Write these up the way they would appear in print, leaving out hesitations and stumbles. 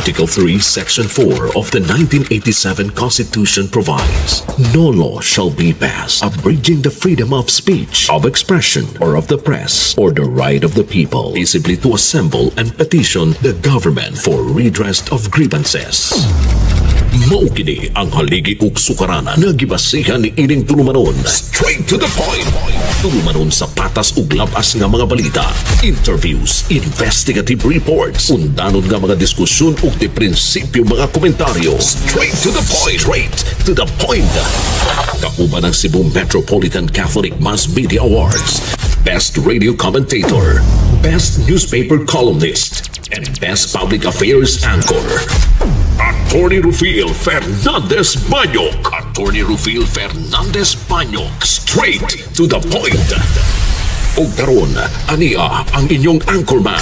Article 3, Section 4 of the 1987 Constitution provides, no law shall be passed abridging the freedom of speech, of expression, or of the press, or the right of the people peaceably to assemble and petition the government for redress of grievances. Mao kini ang haligi ug sukaranan nga gibasihan ni ining tulumanon. Straight to the point. Tulumanon sa patas ug labas nga mga balita, interviews, investigative reports, undanon nga mga diskusyon ug de prinsipyo mga komentaryo. Straight to the point. Straight to the point. Kauban ang Cebu Metropolitan Catholic Mass Media Awards, Best Radio Commentator, Best Newspaper Columnist, and Best Public Affairs Anchor. Attorney Rufil Fernandez Banyok. Attorney Rufil Fernandez Banyok. Straight to the point. O karon, ania ang inyong anchorman.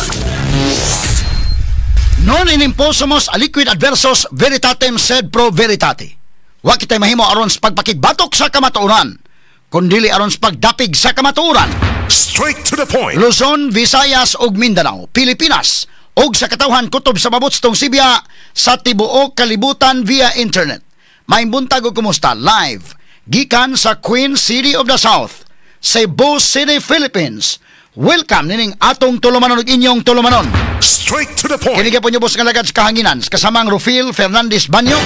Non inimposumos aliquid adversus veritatem sed pro veritate. Wa kitay mahimo aron sa pagpakigbatok sa kamatuoran, kundili aron sa pagdapig sa kamatuoran. Straight to the point. Luzon, Visayas ug Mindanao, Pilipinas, og sa katawhan kutob sa mabutstong Sibya sa tibuok kalibutan via internet. May buntag og kumusta live gikan sa Queen City of the South, Cebu City, Philippines. Welcome nining atong tulumanon ug inyong tulumanon. Straight to the point. Kini gyapon bus nga lagad sa kahanginan kasamang Rufil Fernandez Banyo.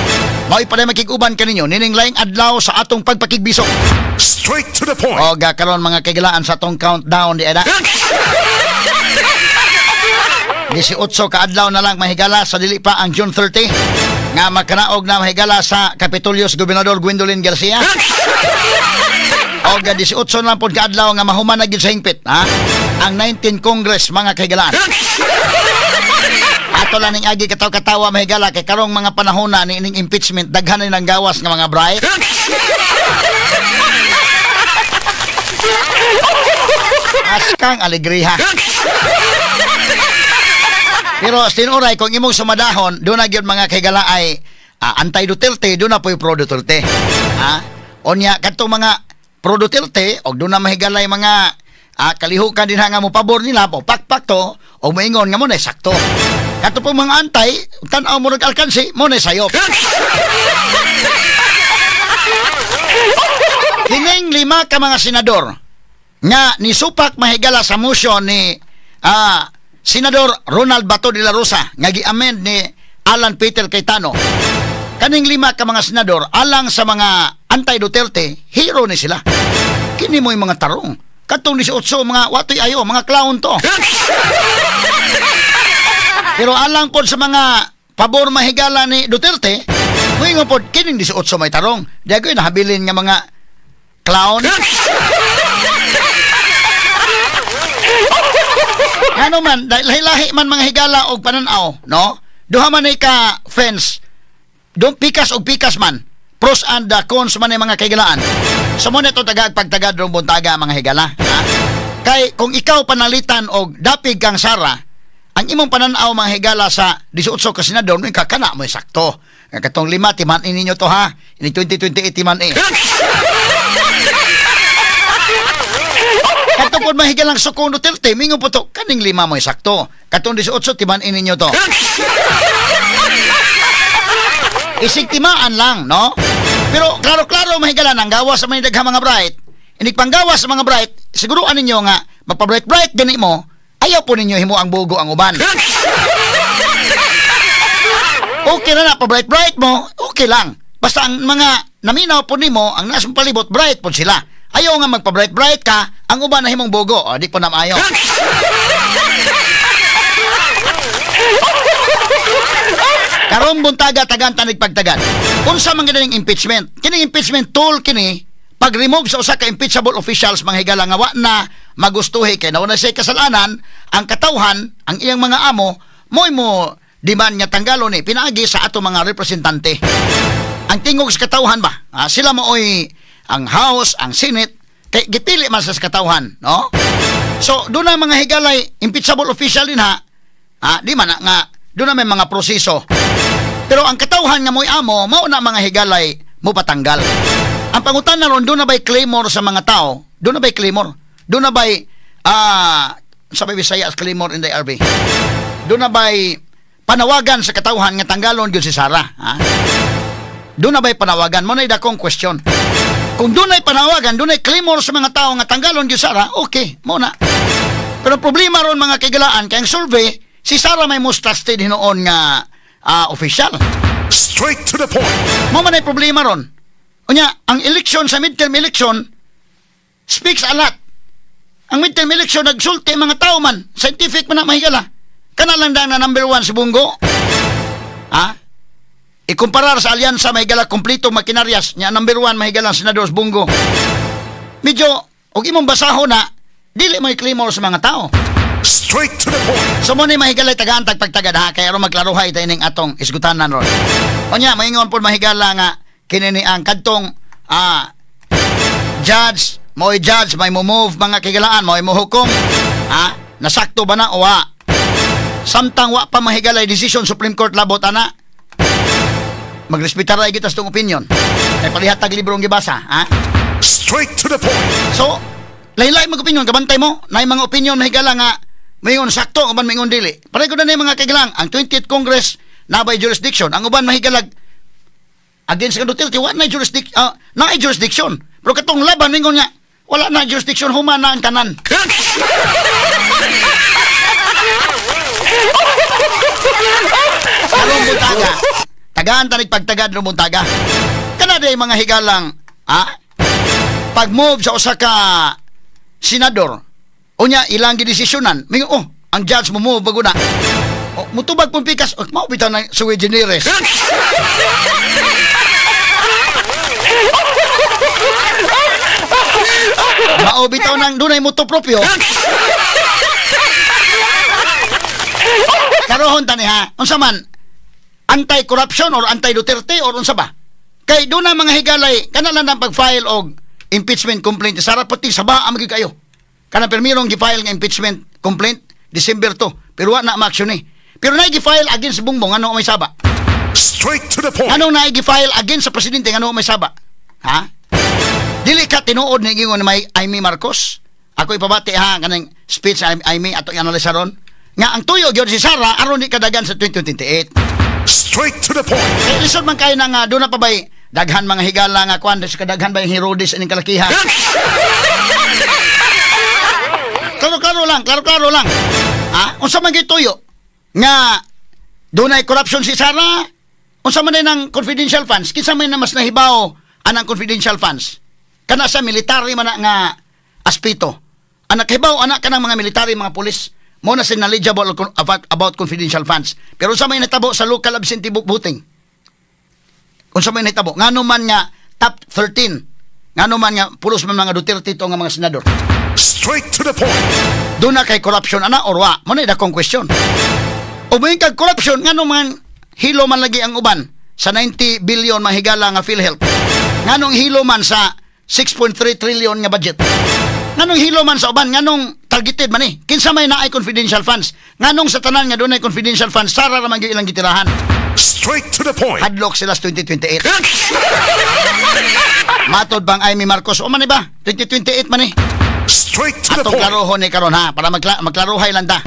Mao ipaday makig-uban kaninyo nining laing adlaw sa atong pagpakigbisok. Straight to the point. Og karon mga kagilaan sa atong countdown di ada. 18 kaadlaw na lang mahigala sa dili pa ang June 30 nga magkanaog na mahigala sa Kapitolyo sa Gobernador Gwendolyn Garcia. Og 18 na lang pod kaadlaw nga mahuman na gyud sa hingpit, ha? Ang 19 Congress mga kahigalaan. Ato lang ning agi kataw-katawa mahigala kay karong mga panahon na ning impeachment daghan na ng gawas nga mga bright. Askang alegriha. Pero sinuray kung imong sumadahon, doon na gyud mga kaigala ay anti-Duterte, doon na po'y pro-Duterte. Onya, katong mga pro-Duterte, o doon na mahigalay mga kalihukan din nga mo pabor nila, o pakpak to, o maingon nga mo na sakto. Kato po mga antay, tanaw mo nag-alkansi, mo na sayop. Kining 5 ka mga senador, nga nisupak mahigala sa motion ni Senador Ronald Bato de la Rosa nga gi-amend ni Alan Peter Cayetano. Kaning 5 ka mga senador alang sa mga anti-Duterte, hero ni sila. Kini mo'y mga tarong. Katong 18 mga watoy ayo, mga clown to. Pero alang pod sa mga pabor mahigala ni Duterte, mo'y pod kining 18 may tarong. Diagoy nahabilin nga mga clown. Ano man, lahi-lahi man mga higala og pananaw, no? Duha man ay ka fence. Don't pikas og pikas man. Pros and cons man ay mga kahigalaan. Sa mo neto tagag pagtagad ron buntaga mga higala, ha? Kay kung ikaw panalitan og dapig kang Sara, ang imong pananaw mga higala sa 18 ka senador, no kakana mo sakto. Katong 5 timan ninyo to ha. Ini 2028 timan eh. Katong mahigalang Sukong Duterte, mingon po to, kaning 5 mo sakto. Katong 18, timan ininyo to. Isig timaan lang, no? Pero klaro-klaro mahigalan ang gawas sa mga daghang mga bright. Inig panggawas sa mga bright, siguruan ninyo nga, magpa-bright-bright gani mo, ayaw po ninyo himo ang bugo ang uban. Okay na pa-bright-bright mo, okay lang. Basta ang mga naminaw po nimo, ang nasong palibot, bright po sila. Ayaw nga magpa-bright-bright ka, ang uban na himong bogo. O, di po na maayo. Karong buntaga, tagan, tanig pagtagan. Unsa man ginaning impeachment? Kining impeachment tool kini, pag-remove sa usa ka impeachable officials, mga higala nga wa na magustuhi kay nauna siya kasalanan, ang katawhan, ang iyang mga amo, mo demand nga tanggalo ni, pinaagi sa ato mga representante. Ang tingog sa katawhan ba? Sila mooy ang House, ang Senate, kay gipili man sa katawhan, no? So, doon na mga higalay, impeachable official din ha, di man nga, doon na may mga proseso. Pero ang katawhan nga mo'y amo, mauna mga higalay, mo patanggal. Ang pangutan na ron, doon na ba'y claymore sa mga tao? Doon na ba'y claymore? Doon na ba'y, sabi Bisaya as claymore in the RB? Doon na ba'y panawagan sa katawhan nga tanggalon gyud si Sara, ha? Doon na ba'y panawagan? Mo na dakong question. Kung doon ay panawagan, doon ay clamor sa mga tao nga tanggalon gyud Sara, okay, mo na. Pero problema ron mga kagalaan, kayang survey, si Sara may most trusted hinoon nga official. Straight to the point. Mo man ay problema ron. Unya, ang election sa midterm election speaks a lot. Ang midterm election nagsulti mga tao man, scientific man na mahigala. Kana lang na number 1 si Bungo. Ha? Ikumparar sa alyansa mahigala kompleto makinaryas nya number 1 mahigala senador Bungo. Medyo og imong basahon na dili mo i-claimor sa mga tao. Straight to the point. So mo ni mahigalay tagaan tagpagtagad ha kay aron magklaruhay ta ining atong isgutanan ron. Unya maingon pod mahigala nga kini ni ang kadtong judge mo'y judge may move mga kigalaan mo'y muhukom ha nasakto ba na o wa samtang wa pa mahigalay decision Supreme Court labot ana magrespetar ay kita sa tong opinion kay palihatag librong gibasa ha. Straight to the point. So lain-lain mag opinion kabantay mo na mga opinion mahigala nga mayon sakto uban mayon dili pareho na ni mga kigalang ang 20th Congress na by jurisdiction ang uban mahigalag against ka Duterte wa na jurisdiction pero katong laban ningon nga wala na jurisdiction humana ang tanan. Karong buntaga tagaan tanig pagtagad ng buntaga kana day mga higalang pag move sa usa ka senador unya ilang gidesisyonan mingo ang judge mo move bago na mutubag pong pikas mao bitaw na sui generis. Mao bitaw nang dunay moto propio. Karohon tani ha unsa man anti-corruption or anti-Duterte or unsa ba kay doon na mga higalay kana lang ang pag-file og impeachment complaint sa pati sa ba amagi kayo kana permirong gi-file nga impeachment complaint December 2 pero wa na ma-action ni pero na gi-file against Bongbong ano may saba. Straight to the point. Anong na gi-file against sa presidente ano may saba ha dili ka tinuod ni gingon ni may Amy Marcos ako ipabati ha kanang speech Amy ato i-analyze ron nga ang tuyo gyud si Sara aron di kadagan sa 2028. Straight to the point. Lisod man kayo na nga doon na pa ba'y daghan mga higala nga kwan sa kadaghan ba yung Herodes ining kalakihan. Klaro-klaro lang unsa man gyud tuyo nga doon ay corruption si Sara unsa man ng confidential funds kinsa man na mas nahibaw anang confidential funds kana sa military man nga aspeto anak hibaw anak kanang mga military mga pulis mo na sin knowledgeable about confidential funds pero sa may natabo sa local absentee voting kung sa may natabo ngano man nga top 13 ngano man nga pulos man mga Duterte to nga mga senador. Straight to the point. Doon na kay corruption ana or wa mo na dakong question o may kag corruption ngano man hilo man lagi ang uban sa 90 billion mahigala nga PhilHealth nganong hilo man sa 6.3 trillion nga budget nganong hilo man sa uban nganong targeted man ni kinsa may naay confidential funds nganong sa tanan nga dunay confidential funds Sara ra man gyud ilang gitirahan. Straight to the point. Hadlock sila sa 2028. Matod bang Amy Marcos o man ni ba 2028 man ni straight to the atong point. klarohon ni karon ha para magklaruhay lang ta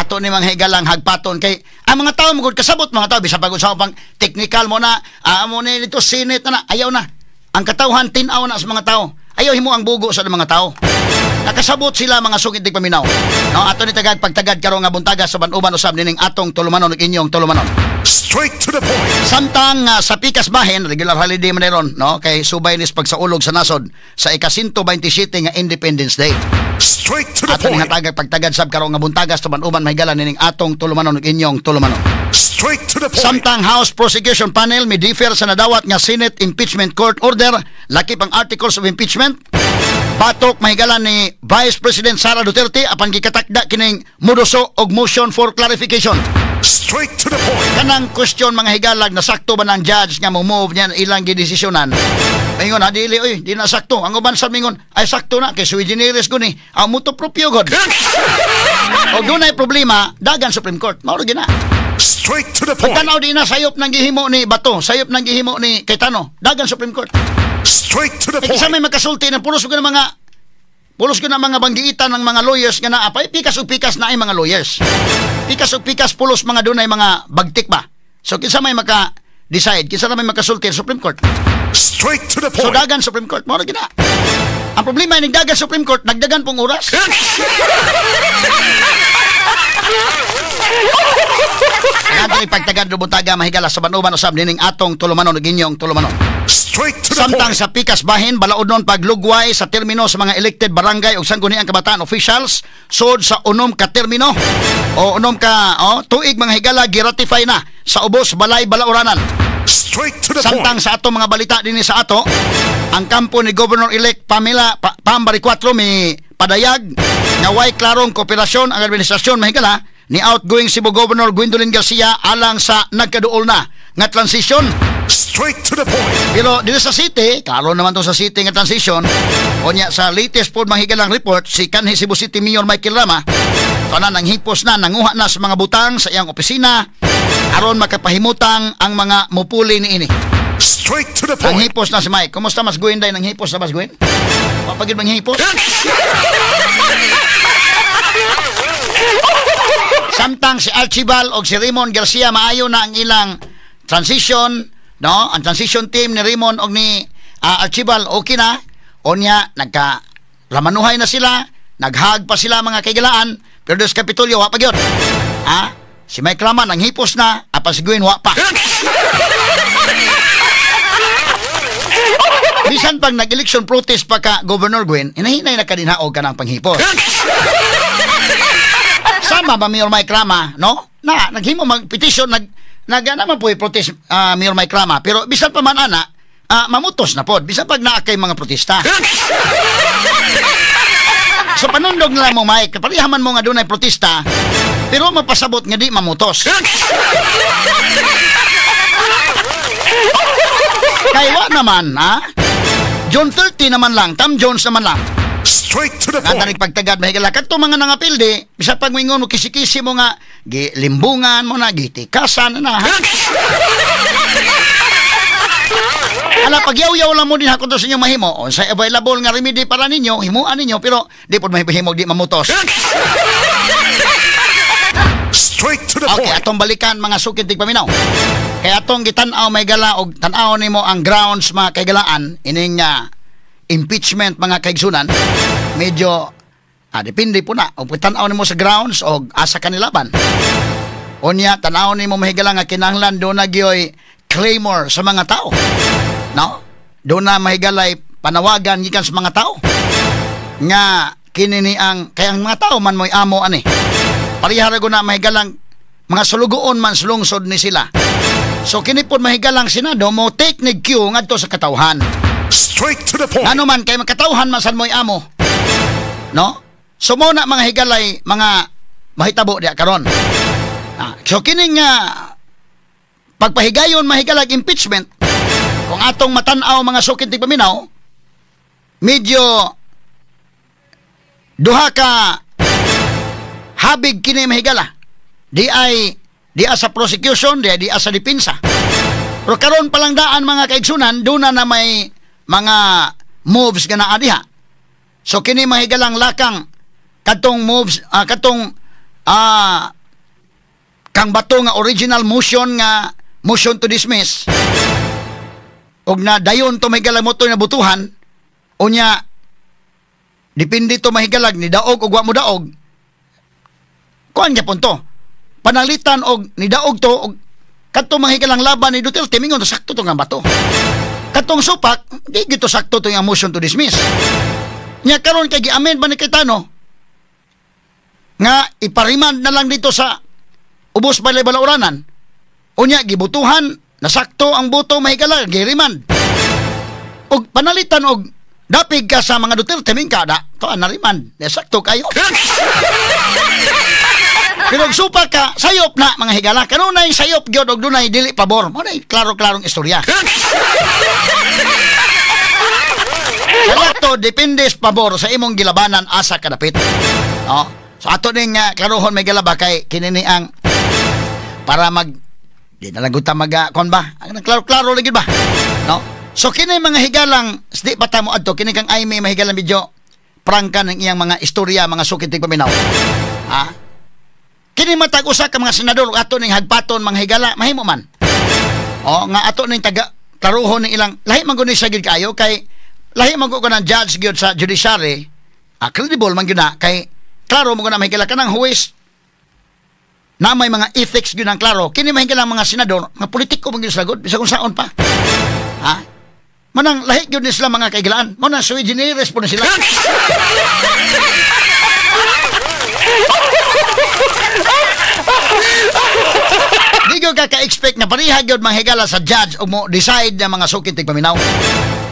ato ni mga higalang hagpaton kay ang mga tao magud kasabot mga tao bisag pagod sa pang technical mo na amo ni dito Senate na ayaw na ang katawhan tin-aw na sa mga tao ayaw himo ang bugo sa mga tao nakasabot sila mga sugid dig paminaw no ato ni tagad pagtagad karon nga buntaga sa ban-uban usab nining atong tulumanon ug inyong tulumanon. Straight to the point. Samtang sa pikas bahin regular holiday man ron no kay subay nis pagsaulog sa nasod sa ika-127 nga Independence Day. Straight to the Atong point. hatagag pagtagad sab karon nga buntagas sa ban-uban mahigalan nining atong tulumanon ug inyong tulumanon. Straight to the point. Samtang House Prosecution Panel may differ sa nadawat nga Senate Impeachment Court Order lakip ang Articles of Impeachment batok mahigalan ni Vice President Sara Duterte apan gikatakda kining moduso og motion for clarification. Straight to the point. Kanang question mga higalag na sakto ba ng judge nga mo-move niyan ilang gidesisyonan. Mingon dili oy di na sakto. Ang uban sa mingon ay sakto na kay sui generis guni. Ang muto propio god. Og dunay problema dagan Supreme Court. Mao ra gina. Straight to the point. Tanaw di na sayop nang gihimo ni Bato, sayop nang gihimo ni Cayetano. Dagan Supreme Court. Straight to the Kaya sa point. may makasulti ng pulos ko ng mga banggiitan ng mga lawyers nga naapay pikas na ay mga lawyers. Pikas o pikas pulos mga dunay mga bagtik ba. So kinsa may maka-decide, kinsa na may makasulti sa Supreme Court. Straight to the So point. dagan Supreme Court mo ra gina. Ang problema ay nagdagan Supreme Court, nagdagan pong oras. Ang ating pagtagad do buntaga mahigala sa banuban usab nining atong tulumanon ug inyong tulumanon. Straight to the Samtang point. sa pikas bahin balaod nun paglugway sa termino sa mga elected barangay ug sangguniang kabataan officials sud sa unom ka termino o unom ka tuig mga higala giratify na sa ubos balay balauranan. Straight to the Samtang point. sa atong mga balita dinhi sa ato, ang kampo ni Governor-elect Pambari 4 may padayag nga way klarong kooperasyon ang administrasyon mahigala ni outgoing Cebu Governor Gwendolyn Garcia alang sa nagkaduol na nga transition. Straight to the point. Pero dito sa city, klaro naman to sa city nga transition, unya sa latest po mahigalang report, si kanhi Cebu City Mayor Michael Rama, tanan nang hipos na, nanguha na sa mga butang sa iyang opisina, aron makapahimutang ang mga mupuli ni ini. Straight to the Nang point. hipos na si Mike. Kumusta Mas Gwen day nang hipos na Mas Gwen? Mapagid mang hipos? Samtang si Archibald o si Raymond Garcia maayo na ang ilang transition, no? Ang transition team ni Raymond o ni Archibald okay na. Onya nagka-ramanuhay na sila, naghag pa sila mga kaigalaan, pero dos Kapitolyo wa pa gyud. Si Mike Raman ang hipos na, apan si Gwen wa pa. Bisan pag nag-election protest pa ka Governor Gwen, hinahinay na kadinhaog ka ng panghipos. Sama ba Mayor Mike Rama, no? Naghimo mag-petition, naman po protest Mayor Mike Rama, pero bisan pa man ana, mamutos na pod, bisan pag naakay mga protesta. So panundog na lang mo Mike, parihaman mo nga doon ay protesta, pero mapasabot nga di mamutos. Kaya naman, June 30 naman lang, Tam Jones naman lang. Straight to the Nga point. tanig pagtagad mahigala. Kato mga nangapildi, bisa pag mingon mo kisi-kisi mo nga, limbungan mo na, gitikasan na. Ala, pagyaw-yaw lang mo din ako to sa inyong mahimo. O, sa available nga remedy para ninyo, himuan ninyo, pero di po mahimog, di mamutos. Straight to the Okay, point. atong balikan mga sukid tigpaminaw. Kaya atong gitanaw may gala og tanaw nimo ang grounds mga kaigalaan ining impeachment mga kaigsunan. Medyo depende po na og tanaw nimo sa grounds og asa kanilaban. Unya tanaw nimo mahigala nga kinahanglan do na gyoy claimor sa mga tao. No? Do na mahigalay panawagan gikan sa mga tao. Nga kini ni ang kaya ang mga tao man mo'y amo ani. Parihara ko na mahigalang mga sulugoon man sulungsod ni sila. So kini pod mahigalang Senado mo take ni cue ngadto sa katawhan. Straight to the point. Ano man kay makatawhan man san mo'y amo. No? So mo na mga higalay mga mahitabo diya karon. So kining pagpahigayon mahigalag impeachment kung atong matanaw mga sukid tigpaminaw medyo duha ka habig kini mahigala. Di sa prosecution, di sa depensa. Pero karon palang daan mga kaigsunan, doon na may mga moves nga naa diha. So kini mahigalang lakang katong moves, kang bato nga original motion to dismiss. Og na dayon to mahigalang mo to na butuhan, unya depende to mahigalag ni daog og wa mo daog. Kuan gyapon to. Panalitan og nidaog to og kadto mahigalang laban ni Duterte mingon to sakto to nga bato. Katong supak di gito sakto to nga motion to dismiss. Nya karon kay gi-amend ba ni Cayetano nga iparimand na lang dito sa ubos balay balauranan. Unya gibutuhan nasakto ang boto mahigala gi-remand. Og panalitan og dapig ka sa mga Duterte mingkada to anariman. Sakto kayo. Pero supa ka, sayop na mga higala. Kanunay sayop gyud og dunay dili pabor. Mo nay klaro-klarong istorya. Salato depende sa pabor sa imong gilabanan asa kadapit. No? So ato ning klarohon may galaba kay kinini ang para di na lang guta kon ba? Ang klaro-klaro lagi ba? No? So kini mga higalang di bata mo adto kini kang ay may mahigalang video prangka ng iyang mga istorya mga sukit tig paminaw. Kini matag usa ka mga senador ato ning hagpaton mga higala mahimo man. O nga ato ning taga klaruhon ning ilang lahi man gud ni sagid kayo kay lahi man gud ko ng judge gyud sa judiciary. Credible man gyud na kay klaro mo gud na mahigala kanang huwes na may mga ethics gyud ang klaro. Kini mahigala mga senador, mga politiko man gyud sagod bisa kung saon pa. Ha? Manang lahi gyud ni sila mga kaigalaan. Mo na sui generis po na sila. Di gyud ka ka-expect na pareha gyud mga higala sa judge o mo decide na mga sukit tig paminaw.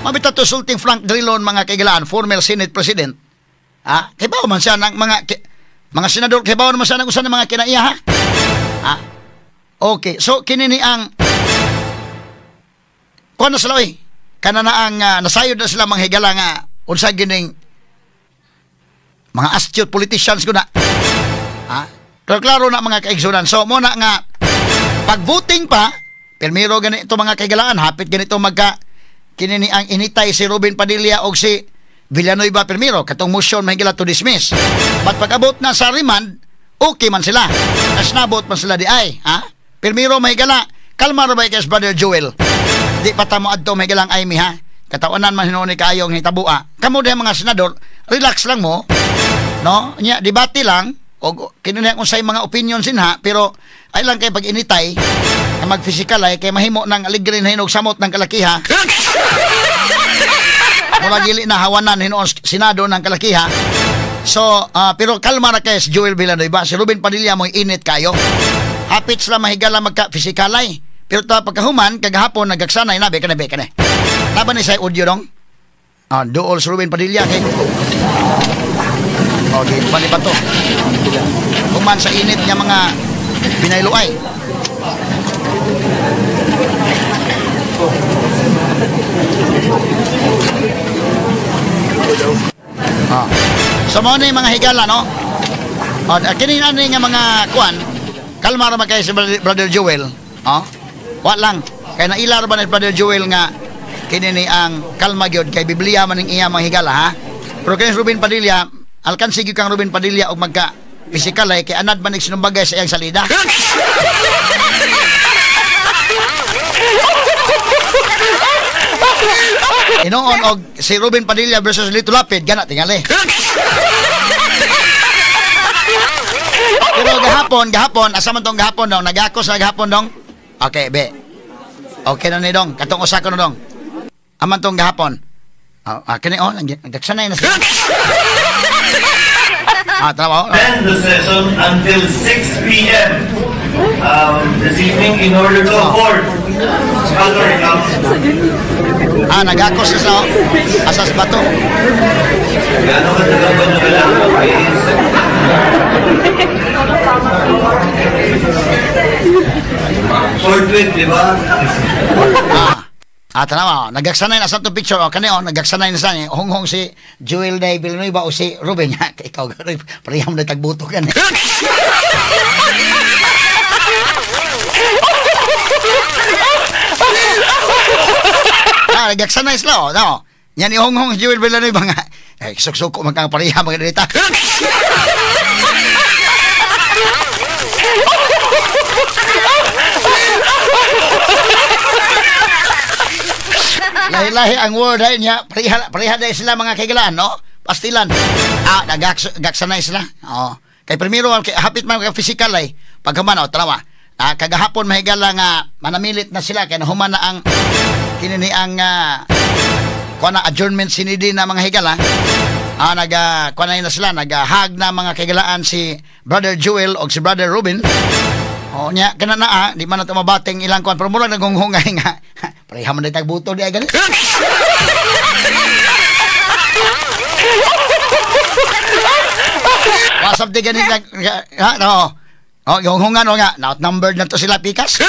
Mabita to sulting Frank Drilon mga kaigalaan, former Senate President. Ha? Kay bao man siya ng mga senador, kay bao man siya ng usa ng mga kinaiya ha? Ha? Okay, so kini ni ang kuno sila oy. Kana na ang nasayod na sila mga higala nga unsa gining mga astute politicians ko na. Ha? Klaro na mga kaigsunan. So mo na nga pag-voting pa, permiro ganito mga kaigalaan, hapit ganito magka kinini ang initay si Ruben Padilla o si Villanueva permiro katong motion mahigala to dismiss. But pag-abot na sa remand, okay man sila. As nabot man sila di ay, ha? Permiro mahigala, kalma ra ba kay Brother Joel? Di pa tamo adto may galang ay mi ha. Katawanan man hinuni kaayong hitabua. Kamo diha mga senador, relax lang mo. No? Nya debate lang o kinuna unsay mga opinion sinha pero ay lang kay pag initay na mag-physical ay kay mahimo nang aligrin hinog samot ng kalakiha. Mula gili na hawanan hinuon senado ng kalakiha. So, pero kalma ra kay Joel Villanueva, si Ruben Padilla mo init kayo. Hapit sila mahigala magka-physical ay. Pero ta pagkahuman kagahapon nagaksanay na beka na. Laban ni say audio dong. Duol si Ruben Padilla kay. Okay, bali pa to. Human sa init niya mga binayloay. So mo ni mga higala no. Kini ani nga mga kuan. Kalma ra magkay si Brother Joel. Wa lang kay nailar ba ni Brother Joel nga kini ni ang kalma gyud kay Biblia man ning iya mga higala ha. Pero kay Ruben Padilla alkansi gyud kang Ruben Padilla og magka physical ay kay anad man ning sinumbagay sa iyang salida. Inoon og si Ruben Padilla versus Lito Lapid gana tingali. Pero gahapon asa man tong gahapon dong nagakos na gahapon dong. Okay, be. Okay na ni dong. Katong usa ko na dong. Aman tong gahapon. Kani nagsanay na sila. Trabaho. Then the session until 6 p.m. This evening in order to afford other nagakos na sila. Asas bato. Gano'n ka talaga ba nagalang? Short di ba? Tanawa, nagaksanay na sa itong picture. Kani nagaksanay na sa niya. Hong si Joel Day Villanueva o si Ruben. Ikaw, pareham na tagbuto ka niya. Nagaksanay sila. No? Yan ni Hong Joel Villanueva nga. Suko magkang pareham mga dita. Lahi-lahi ang word ay niya. Pareha dahil sila mga kaigalaan, no? Pastilan. Nagaksanay sila. Kay primero, hapit man physical ay. Pagkaman, tanawa. Kagahapon mahigala nga manamilit na sila. Kaya nahuman na ang kinini ang adjournment sinidi na mga higala. Kuanay na sila. Nag-hug na mga kaigalaan si Brother Joel o si Brother Ruben. Nya kana na di man nato mabating ilang kuan pero mura nagunghungay nga pareha man day tagbuto di ay gani. Wasap di gani gunghungan nga not numbered na to sila pikas.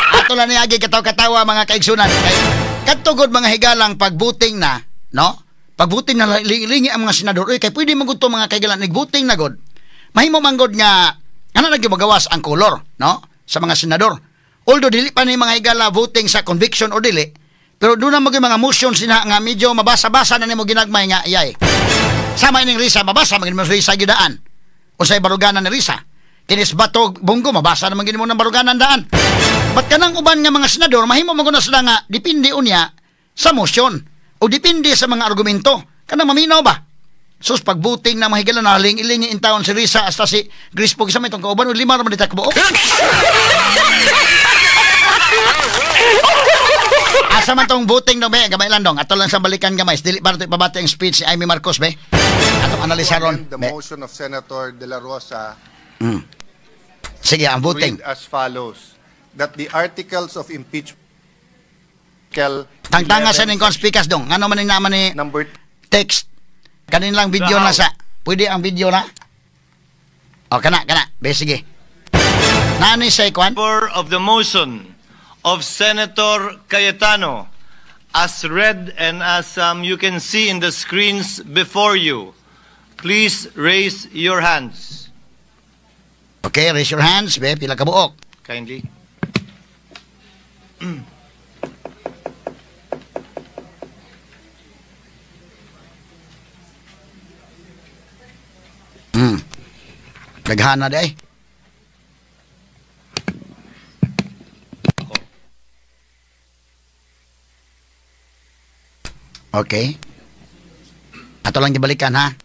Ato lang ni agi katawa mga kaigsunan kay katugod mga higalang pagbuting na no. Pagbuting na lingi ang mga senador, kay pwede magudto mga kaigalan nagbuting na god. Mahimo manggod nga nagimagawas ang kolor, no? Sa mga senador. Although dili pa ni mga higala voting sa conviction or dili, Pero doon na mga motions sina nga medyo mabasa-basa na nimo ginagmay nga iyay. Sama ining Risa, mabasa magin mo Risa gidaan. O sa baruganan ni Risa. Kinis bato bunggo mabasa naman gini mo ng baruganan daan. Ba't kanang uban nga mga senador mahimo maguna sila nga dipindi unya sa motion o dipindi sa mga argumento. Kanang maminaw ba? Sus pagbuting na mahigala na ilingi in town si Risa hasta si Grispo sa may tong kauban o lima naman dita kabuok. Asa man tong voting no be gamay lang dong ato lang sa balikan gamay dili para to ipabati ang speech si Amy Marcos be atong analisaron the motion of Senator De La Rosa sige ang voting read as follows that the articles of impeachment tangtanga sa ning speakers dong ano man ning naman ni number text kanin lang video na sa pwede ang video na o kana be sige nani say kwan Of the motion of Senator Cayetano as read and as you can see in the screens before you. Please raise your hands. Okay, raise your hands, be pila ka buok. Kindly. Naghana day. Okay. Ato lang gibalikan ha.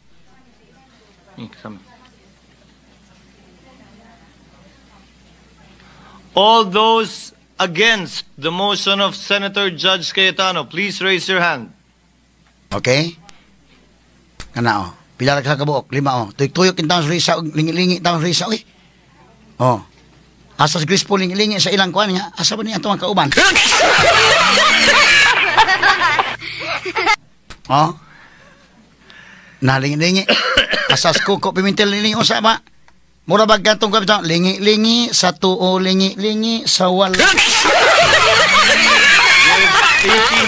All those against the motion of Senator Judge Cayetano, please raise your hand. Okay. Kana o. Pila ra ka kabuok, 5 o. Tuyok-tuyok intang Risa og lingi-lingi tang Risa oy. Oh. Asa si Grispo lingi-lingi sa ilang kuan nga. Asa ba niya atong kauban? Oh. Nalingi-lingi. Asas Coco Pimentel lingi usa ba? Mura bag kantong kapitang lingi-lingi sa tuo lingi-lingi sa wala. 18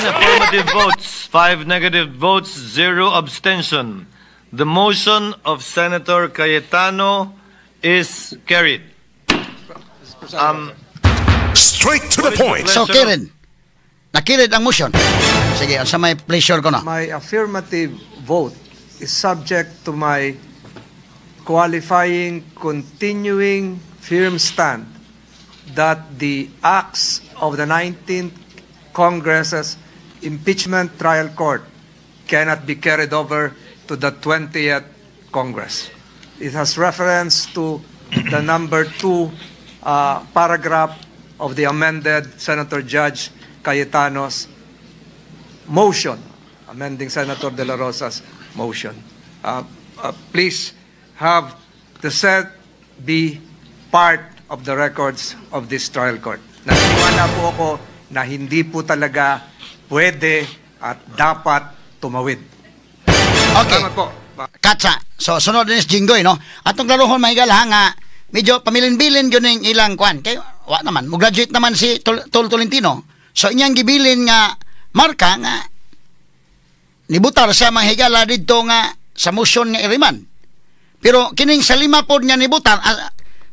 affirmative votes, 5 negative votes, 0 abstention. The motion of Senator Cayetano is carried. Straight to the point. So, Kirin. Nakirid ang motion. Sige, sa may pleasure ko na. My affirmative vote is subject to my qualifying continuing firm stand that the acts of the 19th Congress's impeachment trial court cannot be carried over to the 20th Congress. It has reference to the number 2 paragraph of the amended Senator Judge Cayetano's motion, amending Senator De La Rosa's motion. Please have the said be part of the records of this trial court. Naniniwala po ako na hindi po talaga pwede at dapat tumawid. Okay. Salamat po. Katsa. So, sunod din is Jinggoy, no? Atong klarohon mahigala nga, medyo pamilin-bilin yun yung ilang kwan. Kaya, naman, mag-graduate naman si Tolentino. So, inyang gibilin nga, marka nga, nibutar siya mahigala dito nga, sa motion nga iriman. Pero, kining sa 5 po niya nibutar,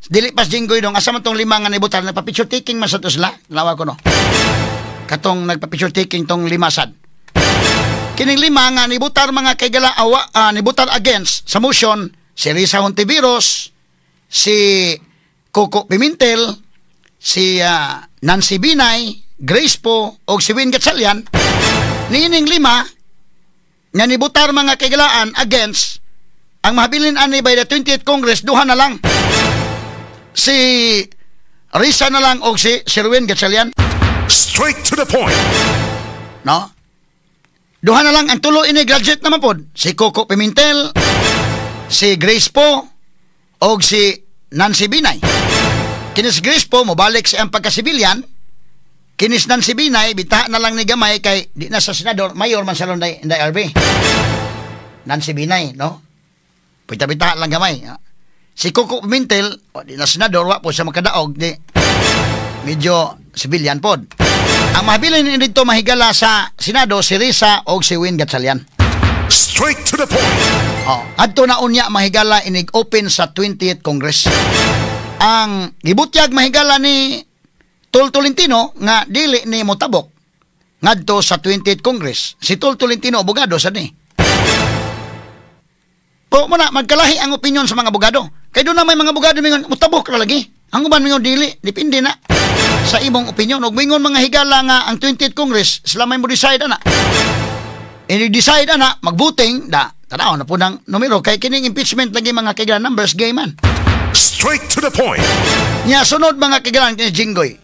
dili pas Jinggoy dong, asa man tong 5 nga nibutar, nagpa-picture taking man sa to sila, nawa ko, no? Katong nagpa-picture taking tong 5 sad. Kining 5 nga nibutar mga kaygala nibutar against sa motion si Risa Hontiveros, si Coco Pimentel, si Nancy Binay, Grace Po o si Win Gatchalian. Niining 5 nga nibutar mga kaygalaan against ang mahabilin ani by the 20th Congress duha na lang. Si Risa na lang o si Win Gatchalian. Straight to the point. No? Duha na lang ang tulo ini graduate naman pod. Si Coco Pimentel, si Grace Po, o si Nancy Binay. Kinis Grace Po, mobalik siya ang pagkasibilyan. Kinis Nancy Binay, bita na lang ni gamay kay di na sa senador, mayor man sa Londay RB. Nancy Binay, no? Bita-bita lang gamay. Si Coco Pimentel, di na senador, wa po siya makadaog, di medyo sibilyan pod. Ang mahabilin dito mahigala sa Senado si Risa o si Win Gatchalian. Straight to the point. Adto na unya mahigala inig open sa 20th Congress. Ang gibutyag mahigala ni Tolentino nga dili ni motabok ngadto sa 20th Congress. Si Tol Tolentino abogado sa ni. Po mo na magkalahi ang opinion sa mga abogado. Kay doon na may mga abogado mingon mutabok ra lagi. Ang uban mingon dili, depende na sa imong opinion. Og mingon mga higala nga ang 20th Congress sila may mo decide ana. I-decide ana magbuting da tanaw na po ng numero kay kining impeachment lagi mga kaigalan numbers game man. Straight to the point. Nya sunod mga kaigalan kay Jinggoy.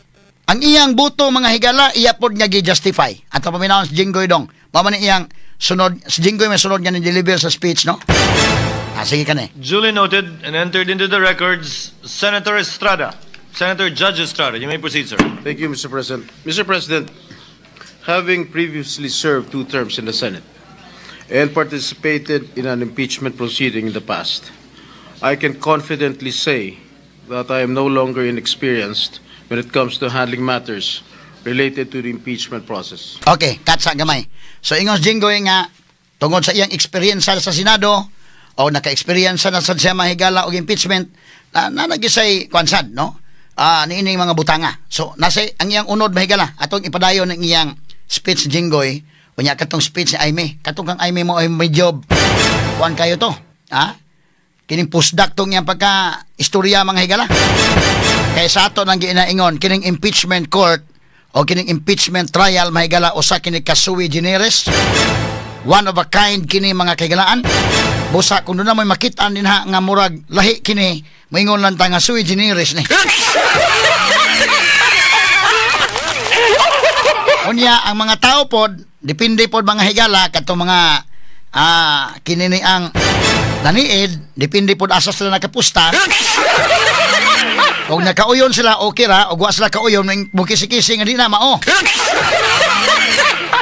Ang iyang buto mga higala iya pod nga gi-justify. Ato paminawon si Jinggoy dong. Mao man iyang sunod si Jinggoy may sunod nga ni deliver sa speech no. Sige ka na. Duly noted and entered into the records, Senator Estrada. Senator Judge Estrada, you may proceed, sir. Thank you, Mr. President. Mr. President, having previously served 2 terms in the Senate and participated in an impeachment proceeding in the past, I can confidently say that I am no longer inexperienced when it comes to handling matters related to the impeachment process. Okay, katsa gamay. So ingos Jinggoy nga tungod sa iyang experience sa Senado o naka-experience na sa siya mahigala og impeachment na nagisay kwansad no. Niining mga butanga. So nasa ang iyang unod mahigala atong ipadayon ng iyang speech Jinggoy unya katong speech ni Aimee. Katong kang Aimee mo ay may job. Kuan kayo to. Kining postdoc tong iyang pagka istorya mga higala. Kaya sa ato nang ginaingon kining impeachment court o kining impeachment trial mahigala usa kini ka sui generis. One of a kind kini mga kaigalaan. Busa kung doon na may makitaan din ha nga murag lahi kini moingon lang ta nga sui generis ni. Unya ang mga tao pod depende pod mga higala katong mga kini ni ang naniid depende pod asa sila nakapusta. Kung nakauyon sila okay ra og wa sila kauyon ning bukisi-kisi nga di na mao.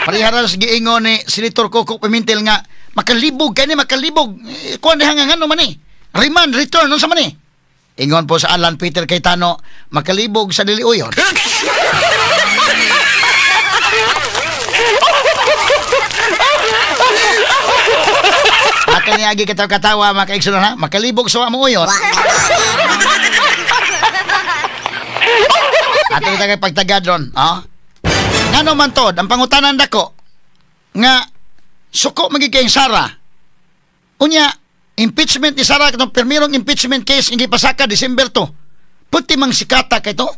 Parihara sa giingon ni Senator Coco Pimentel nga makalibog kani makalibog kuan diha nga ngano man ni remand return unsa man ni ingon po sa Alan Peter Cayetano makalibog sa dili uyon. Ato ni agi katawa mga kaigsunon ha makalibog sa mo uyon. Ato ni tagay pagtagad ron ngano man tod ang pangutanan dako nga suko magiging Sara. Unya, impeachment ni Sara katong permirong impeachment case nga gipasaka December 2. Puti mang sikata kay to.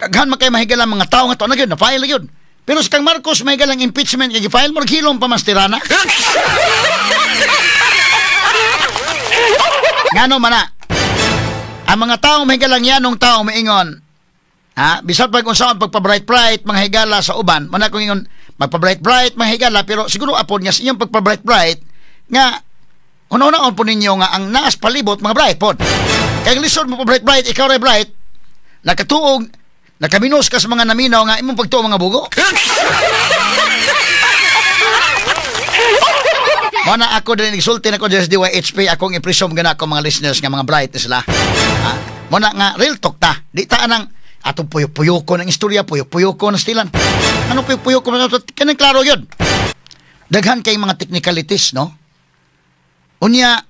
Daghan man kay mahigalang mga tao nga to na gyud na file gyud. Pero sa kang Marcos mahigalang impeachment nga gi-file mo hilom pa mas tirana. Ngano man na. Ang mga tao mahigalang yanong tao maingon bisag pag unsaon pagpa-bright mga higala sa uban, man ako ingon magpa-bright mga higala pero siguro apod nga sa inyong pagpa-bright nga una-unaon po ninyo nga ang naas palibot mga bright pod. Kaya lisod mo pa bright ikaw ray bright nakatuog nakaminos ka sa mga naminaw nga imong pagtuo mga bugo. Mana ako din nagsulti nako sa DYHP akong impresyon gana ako mga listeners nga mga bright sila. Muna nga real talk ta. Di ta anang atong puyo-puyo ko ng istorya, puyo-puyo ko ng stilan. Ano puyo-puyo ko? Kanang klaro yun. Daghan kay mga technicalities, no? Unya,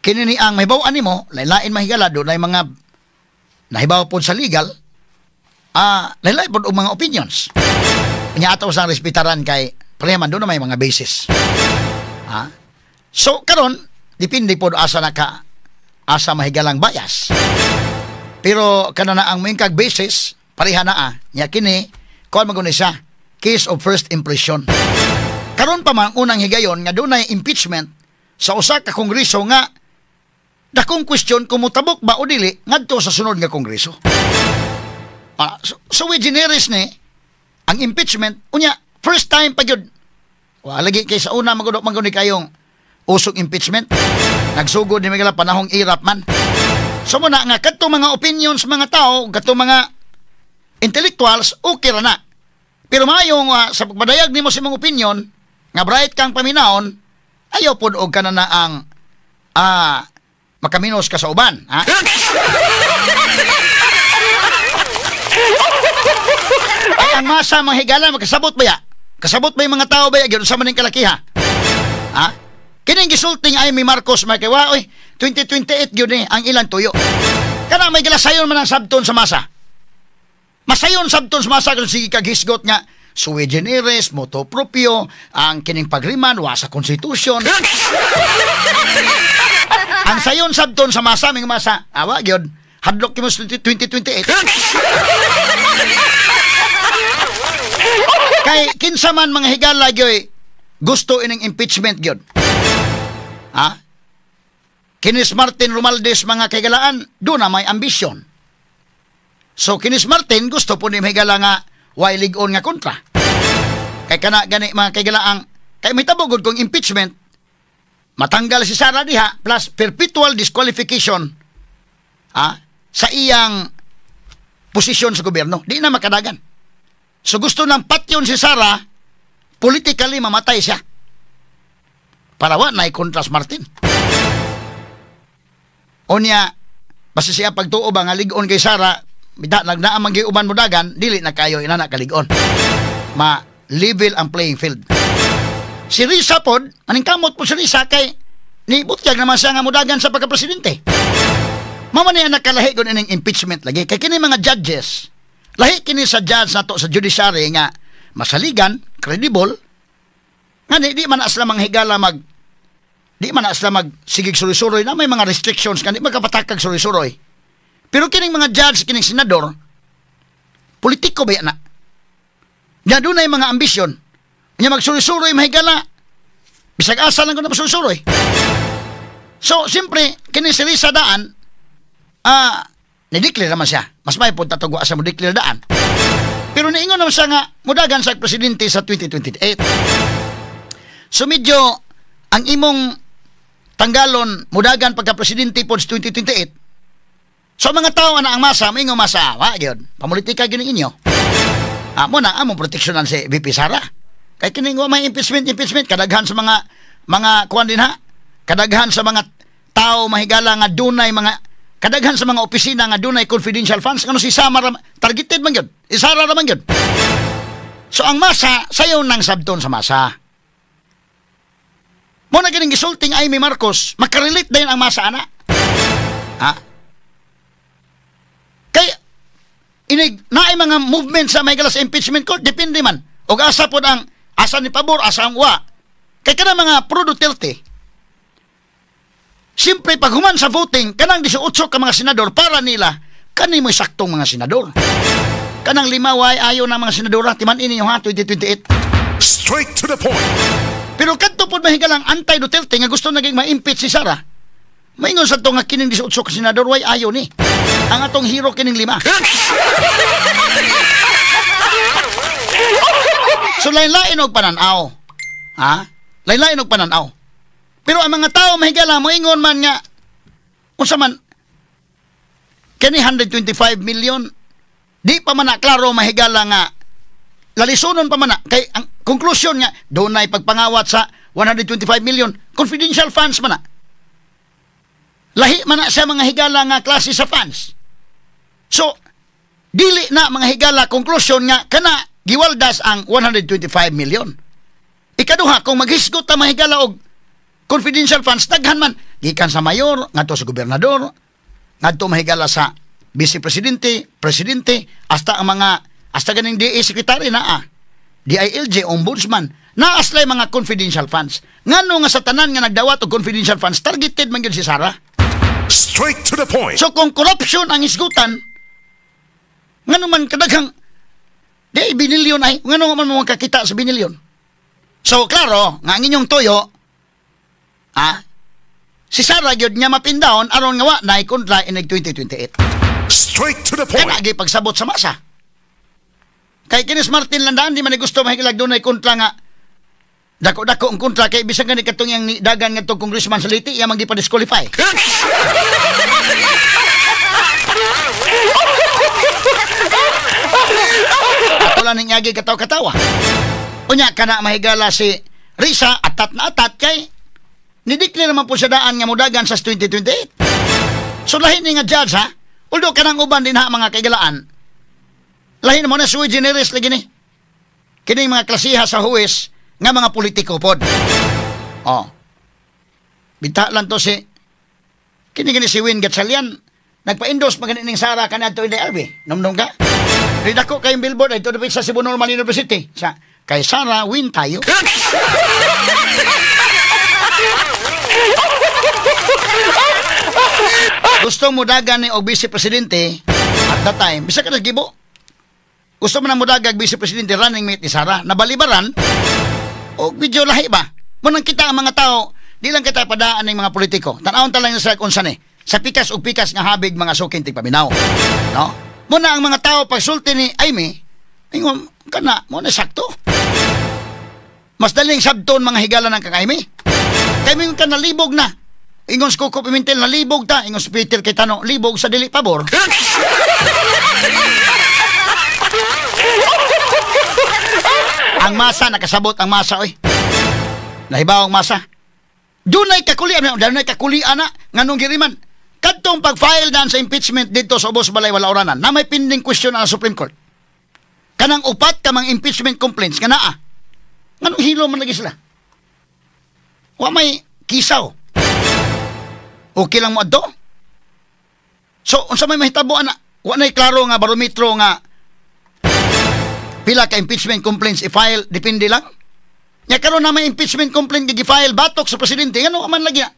kinini ang mahibawaan ni mo, lain-lain mahigala, doon ay mga nahibaw po sa legal, lain-lain po mga opinions. Unya ataw sa respetaran kay preman, doon na may mga basis. So, karon dipindi po asa mahigalang bias. Pero kanana ang mingkag basis pareha na nya kini kuan magun siya case of first impression. Karon pa man unang higayon nga dunay impeachment sa usa ka kongreso nga dakong question kung mutabok ba o dili ngadto sa sunod nga kongreso. So we generis ni ang impeachment unya first time pa gyud. Wa lagi kay sa una magudok ni kayong usog impeachment. Nagsugod ni mga panahong irap man. So muna nga, kato mga opinions mga tao, kato mga intellectuals, okay ra na. Pero mayong sa pagpadayag ni mo sa mga opinion, nga bright kang paminaon, ayaw po og ka na ang makaminos ka sa uban. Ay, ang masa mga higala, magkasabot ba ya? Kasabot ba yung mga tao ba ya? Gano'n sa maning kalakiha? Kining gisulting ay may Marcos makiwa, oy, 2028 yun ang ilang tuyo. Kana may gilasayon man ang sabton sa masa. Masayon sabton sa masa kung sige kaghisgot nga sui generis, motu proprio, ang kining pagriman, wa sa konstitusyon. Ang sayon sabton sa masa, ming masa, awa, gyud hadlok kimo 2028. Kay kinsa man mga higala gyoy gusto ining impeachment gyud. Ha? Kinis Martin Romualdez mga kaigalaan, do na may ambisyon. So Kinis Martin gusto po ni higala nga way ligon nga kontra. Kay kana gani mga kaigalaang kay may tabugod kong impeachment matanggal si Sara diha plus perpetual disqualification sa iyang posisyon sa gobyerno. Di na makadagan. So gusto ng patyon si Sara, politically mamatay siya. Para wa na kontras Martin. Onya, basta siya pagtuo ba nga ligon kay Sara, nagnaamang giuban mo dagan, dili na kayo inana kaligon. Ma-level ang playing field. Si Risa pod, maning kamot po si Risa kay ni butyag naman siya nga mudagan sa pagka-presidente. Mama niya nakalahi kung ining impeachment lagi. Kay kini mga judges, lahi kini sa judge nato sa judiciary nga masaligan, credible, nga di man asla manghigala di man asla sigig suroy-suroy na may mga restrictions kandi magkapatakag suroy-suroy. Pero kining mga judge, kining senador, politiko ba yan na? Nga doon ay mga ambisyon. Nga magsuroy-suroy, mahigala. Bisag asa lang ko na magsuroy-suroy. So, siyempre, kining si Risa daan, nideclare naman siya. Mas may punta to asa mo declare daan. Pero niingon naman siya nga, mudagan sa presidente sa 2028. So, medyo, ang imong tanggalon, mudagan pagka-presidente po sa 2028, so mga tao na ang masa, may nga masa, gyud. Pamulitika gyud inyo. Amo na among proteksyonan si VP Sara. Kay kining may impeachment kadaghan sa mga kuan din ha. Kadaghan sa mga tao mahigala nga dunay mga kadaghan sa mga opisina nga dunay confidential funds ngano si Sama targeted man gyud. Isara ra man gyud. So ang masa sayo nang sabton sa masa. Mo na kining gisulting Amy Marcos, makarelate dayon ang masa ana. Ha? Inig naay mga movement sa may galas impeachment court depende man og asa pod ang asa ni pabor asa ang wa kay kana mga pro Duterte siyempre pag human sa voting kanang 18 ka mga senador para nila kani mo saktong mga senador kanang 5 ay ayo na mga senadora timan ini yung 2028 Straight to the point. pero kadto pod mahigalang anti Duterte nga gusto naging ma-impeach si Sara maingon sa to nga kining 18 ka senador way ayo ni ang atong hero kining 5. So lain-lain og pananaw. Ha? Lain-lain og pananaw. Pero ang mga tao mahigala mo ingon man nga unsa man kani 125 million di pa man na klaro mahigala nga lalisunon pa man na kay ang conclusion nga dunay pagpangawat sa 125 million confidential funds man na. Lahi man na sa mga higala nga klase sa funds. So, dili na mga higala conclusion nga kana giwaldas ang 125 million. Ikaduha, kung maghisgot ta mga higala og confidential funds, daghan man gikan sa mayor, ngadto sa gobernador, ngadto mahigala sa vice presidente, presidente, hasta ganing DA secretary na DILG, ombudsman, naaslay mga confidential funds. Ngano nga sa tanan nga nagdawat og confidential funds, targeted man gyud si Sara. Straight to the point. So kung corruption ang isgutan, ngano man kadaghang di binilyon ay ngano man mo kakita sa binilyon. So klaro nga ang inyong toyo si Sara gyud niya mapindahon aron nga wa nay kontra in 2028. Straight to the point. Kanagi pagsabot sa masa. Kay Kinis Martin landaan di man gusto mahigilag dunay kontra nga dako-dako ang kontra kay bisan gani katong yang dagan nga tong congressman sa Liti iya man gipa-disqualify. Wala ning yagi kataw-katawa. Unya kana mahigala si Risa atat na atat kay nideclare naman po siya daan nga mudagan sa 2028. So lahi ni nga judge ha. Although kanang uban din ha mga kaigalaan. Lahi na mo na sui generis lagi ni. Kini mga klasiha sa huwes nga mga politiko pod. Bita lang to si kini si Win Gatchalian nagpa-endorse maganing Sara kanadto in the RB. Nomdom ka? Read ako kayong billboard ito na sa Cebu Normal University. Kay Sara, win tayo. Gusto mo dagan ni og Vice Presidente at that time, bisa ka nagibo. Gusto mo na mo dagag Vice Presidente running mate ni Sara, nabalibaran o video lahi ba? Munang kita ang mga tao, di lang kita padaan ng mga politiko. Tanawon ta lang sa unsa ni. Sa pikas ug pikas nga habig mga suking tigpaminaw. No? Muna ang mga tao pagsulti ni Aimee, ingon kana mo na sakto. Mas daling sabton mga higala ng kang Aimee. Kay mingon ka nalibog na. Ingon sa Coco Pimentel nalibog ta, ingon sa Peter Cayetano libog sa dili pabor. Ang masa nakasabot ang masa oy. Nahibaw ang masa. Dunay kakulian na nganong giriman. Kadtong pag-file dan sa impeachment dito sa Ubos Balay wala oranan na may pending question ang Supreme Court. Kanang upat ka mang impeachment complaints kanaa. Nganong hilo man lagi sila? Wa may kisaw. Okay lang mo adto? So unsa may mahitabo ana? Wa nay klaro nga barometro nga pila ka impeachment complaints i-file depende lang. Nya karon na may impeachment complaint gi-file batok sa presidente ngano man lagi na.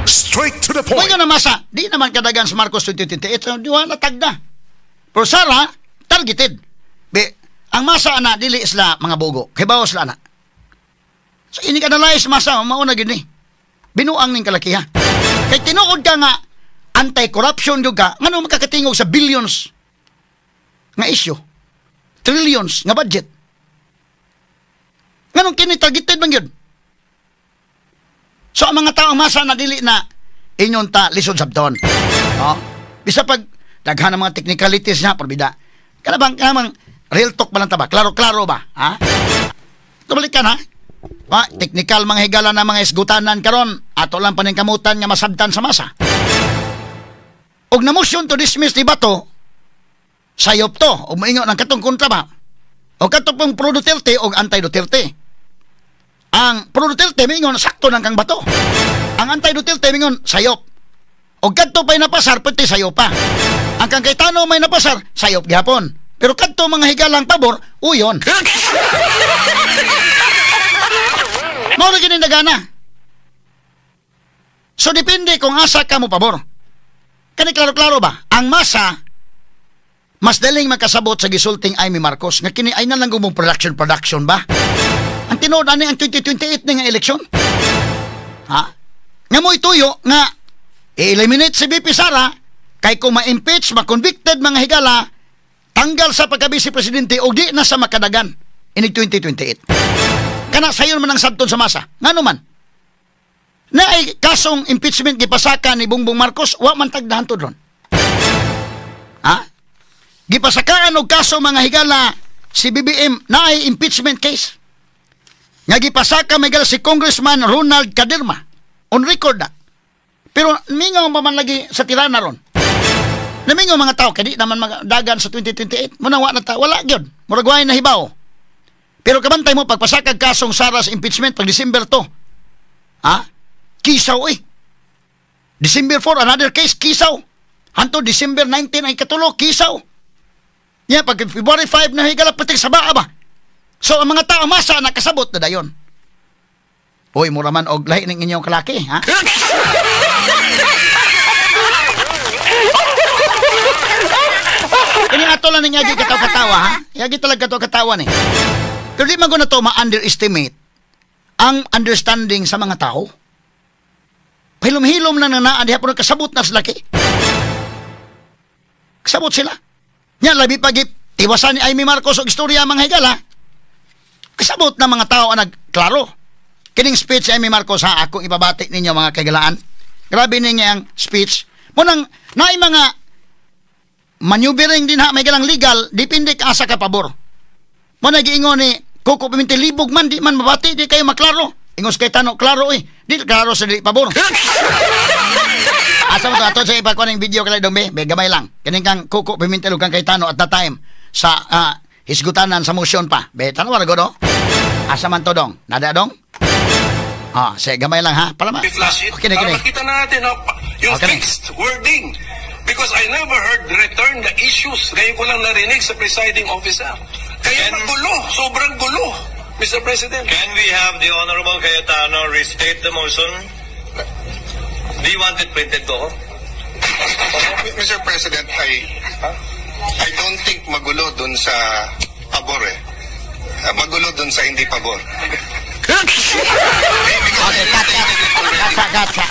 Straight to the point. Ngayon na masa, di naman kadagan sa Marcos 2028, di na tagda. Pero Sara, targeted. Ang masa ana dili isla mga bogo, kay bawas la ana. So ini ka-analyze masa, mauna gini. Binuang ning kalakiha. Kay tinuod ka nga anti-corruption jud ka, ngano makakatingog sa billions nga issue. Trillions nga budget. Nganong kini targeted man yun? So ang mga tao masa na dili na inyon ta lisod sabton. No? Bisa pag daghan ng mga technicalities na porbida. Kanang real talk ba lang ta ba? Klaro-klaro ba? Ha? Tumalikan ha? Technical mga higala na mga isgutanan karon ato lang paning kamutan nga masabtan sa masa. Og na motion to dismiss ni Bato sayop to o maingon ang katong kontra ba? O katong pong pro Duterte o anti-Duterte. Ang pro Duterte mingon sakto nang kang Bato. Ang anti-Duterte mingon sayop. O kadto pa'y napasar pati sayop pa. Ang kang Cayetano may napasar sayop gyapon. Pero kadto mga higalang pabor uyon. Mao ra gini nagana. So depende kung asa ka mo pabor. Kani klaro-klaro ba? Ang masa mas daling makasabot sa gisulting Aimee Marcos nga kini ay na lang gumong production ba? Ang tinuod ani ang 2028 nga eleksyon. Ha? Nga mo ituyo nga i-eliminate si VP Sara kay kung ma-impeach, ma-convicted mga higala, tanggal sa pagka-vice presidente o di na sa makadagan inig 2028. Kana sayon man ang sabton sa masa. Ngano man? Na ay kasong impeachment gipasaka ni Bongbong Marcos, wa man tagdahan to ron. Ha? Gipasakaan og kaso mga higala si BBM na ay impeachment case. Nga gipasaka may si Congressman Ronald Caderma on record na. Pero mingaw pa man lagi sa tirana ron. Namingaw mga tao kadi naman dagan sa 2028. Muna wala gyud. Murag way na hibaw. Pero kabantay mo pagpasakag kasong Sara sa impeachment pag December 2. Ha? Kisaw eh. December 4 another case kisaw. Hanto December 19 ay katulo kisaw. Nya pag February 5 na higala patik sa baa ba. So ang mga tao masa nakasabot na dayon. Uy, mura man og lahi ning inyong kalaki, ha? Ini ato lang niya gyud katawa, ha? Yagi talaga katawa ni. Pero di man ko na to ma-underestimate ang understanding sa mga tao. Hilom-hilom lang na naa diha pero kasabot na sila kay. Kasabot sila. Nya labi pagip tiwasan ni Aimee Marcos og istorya mga higala. Kasabot na mga tao ang nagklaro. Kining speech Aimee Marcos ha, akong ibabati ninyo mga kagalaan. Grabe niya ang speech. Munang naay mga maneuvering din ha, may galang legal, dipindi ka asa ka pabor. Muna giingon ni Coco Pimentel libog man, di man mabati, di kayo maklaro. Ingos kay Tano, klaro eh. Di klaro sa di pabor. Asa mo to, ato sa ipakuha ng video kalay dong be, gamay lang. Kining kang Coco Pimentel ug kang Cayetano at that time sa hisgutanan sa motion pa. Be, tanong wala do? Asa man to dong? Nada dong? Sige, gamay lang ha. Pala ma. Flash it. Okay na, para makita natin yung okay, fixed wording Because I never heard return the issues. Ngayon ko lang narinig sa presiding officer. Kaya magulo, sobrang gulo, Mr. President. Can we have the Honorable Cayetano restate the motion? Do you want it printed ko? Mr. President, I don't think magulo dun sa pabor eh. Magulo dun sa hindi pabor. Okay, gotcha.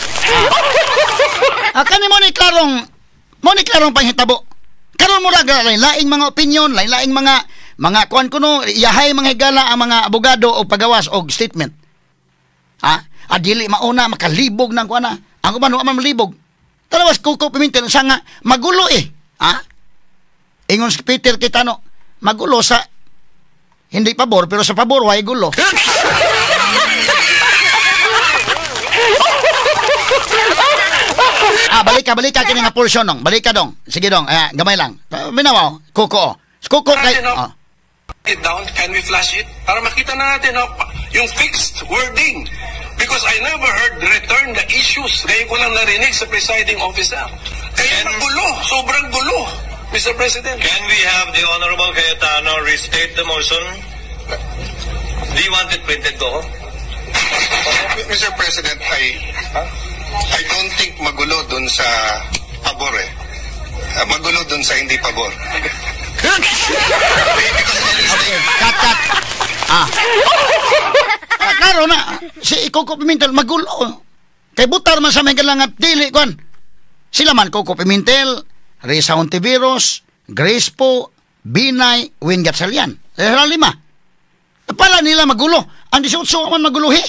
Kani mo ni klarong panghitabo. Karon mo ra laing mga opinion, laing mga kuan kuno, yahay mga higala ang mga abogado o pagawas og statement. Adili mauna makalibog ng kuan na. Ang uban wa man malibog. Talawas Coco Pimentel sa nga magulo eh. Ingon si Peter Cayetano, magulo sa hindi pabor pero sa pabor way gulo. Balik ka kini nga portion dong. Balik ka dong. Sige dong. Gamay lang. Minaw, Coco. Coco kay It down, can we flash it? Para makita na natin yung fixed wording. Because I never heard return the issues. Ngayon ko lang narinig sa presiding officer. Kaya magulo, sobrang gulo, Mr. President. Can we have the Honorable Cayetano restate the motion? Do you want it printed ko? Mr. President, I don't think magulo dun sa pabor eh. Magulo dun sa hindi pabor. Okay, cut. Klaro na, si Coco Pimentel magulo. Kay butar man sa may galangat dili kwan. Sila man Coco Pimentel, Risa Hontiveros, Grace Po, Binay, Win Gatchalian. Lima. Pala nila magulo. Ang 18 man maguluhi.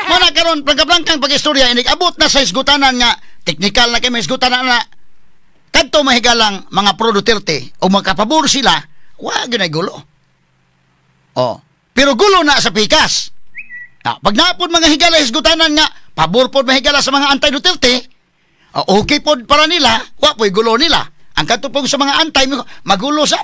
Mana karon plangka-plangkang pag-istorya inig abot na sa isgutanan nga teknikal na kay may isgutanan na kadto mahigalang mga pro Duterte o magkapabor sila wa gyud gulo. Pero gulo na sa pikas. Pag napod mga higala isgutanan nga pabor pod mahigala sa mga anti-Duterte, okay pod para nila, wa po'y gulo nila. Ang kadto pong sa mga anti magulo sa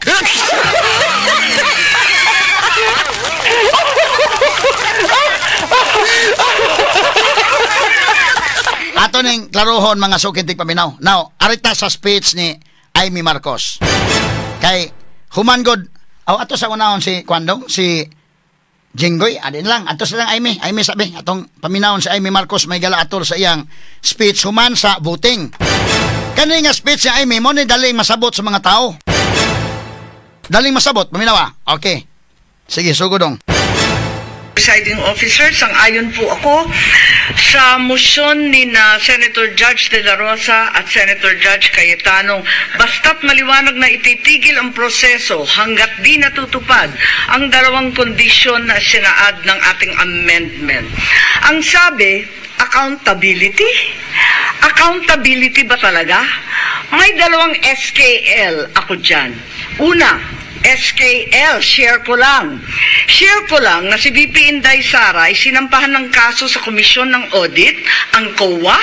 ato ning klarohon mga sukintig paminaw. Now, arita sa speech ni Amy Marcos. Kay humangod ato sa unahon si Kwandong, si Jinggoy, adin lang. Ato sa lang Amy sabi, atong paminawon si Amy Marcos may gala atol sa iyang speech human sa voting. Kani nga speech ni Amy mo ni daling masabot sa mga tao. Daling masabot, paminawa. Okay. Sige, sugod dong. Presiding officer, sang-ayon po ako sa motion ni na Senator Judge De La Rosa at Senator Judge Cayetano. Basta't maliwanag na ititigil ang proseso hanggat di natutupad ang dalawang kondisyon na sinaad ng ating amendment. Ang sabi, accountability? Accountability ba talaga? May dalawang SKL ako dyan. Una, SKL, share ko lang na si VP Inday Sara ay sinampahan ng kaso sa Komisyon ng Audit, ang COA,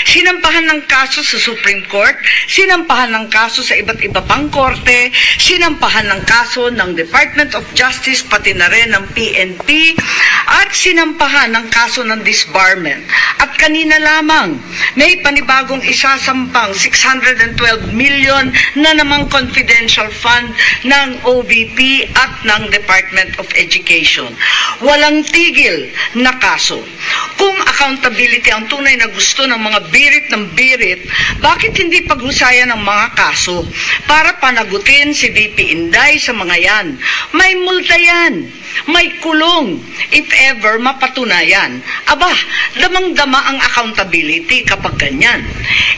sinampahan ng kaso sa Supreme Court, sinampahan ng kaso sa iba't iba pang korte, sinampahan ng kaso ng Department of Justice, pati na rin ng PNP, at sinampahan ng kaso ng disbarment. At kanina lamang, may panibagong isasampang 612 million na namang confidential fund ng OVP at ng Department of Education. Walang tigil na kaso. Kung accountability ang tunay na gusto ng mga birit ng birit, bakit hindi paghusayan ng mga kaso para panagutin si VP Inday sa mga yan? May multa yan. May kulong if ever mapatunayan. Aba, damang-dama ang accountability kapag ganyan.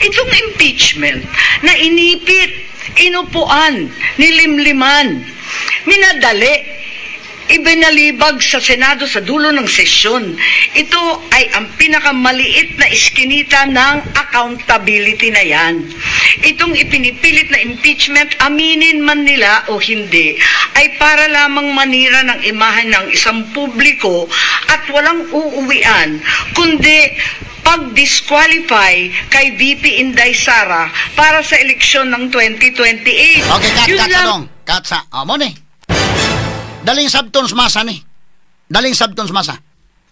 Itong impeachment na inipit, inupuan, nilimliman, minadali, ibinalibag sa Senado sa dulo ng sesyon. Ito ay ang pinakamaliit na iskinita ng accountability na yan. Itong ipinipilit na impeachment, aminin man nila o hindi, ay para lamang manira ng imahen ng isang publiko at walang uuwian, kundi pag-disqualify kay VP Inday Sara para sa eleksyon ng 2028. Okay, katsa dong. Katsa. Mo ni. Daling sabtons masa ni. daling sabton sa masa.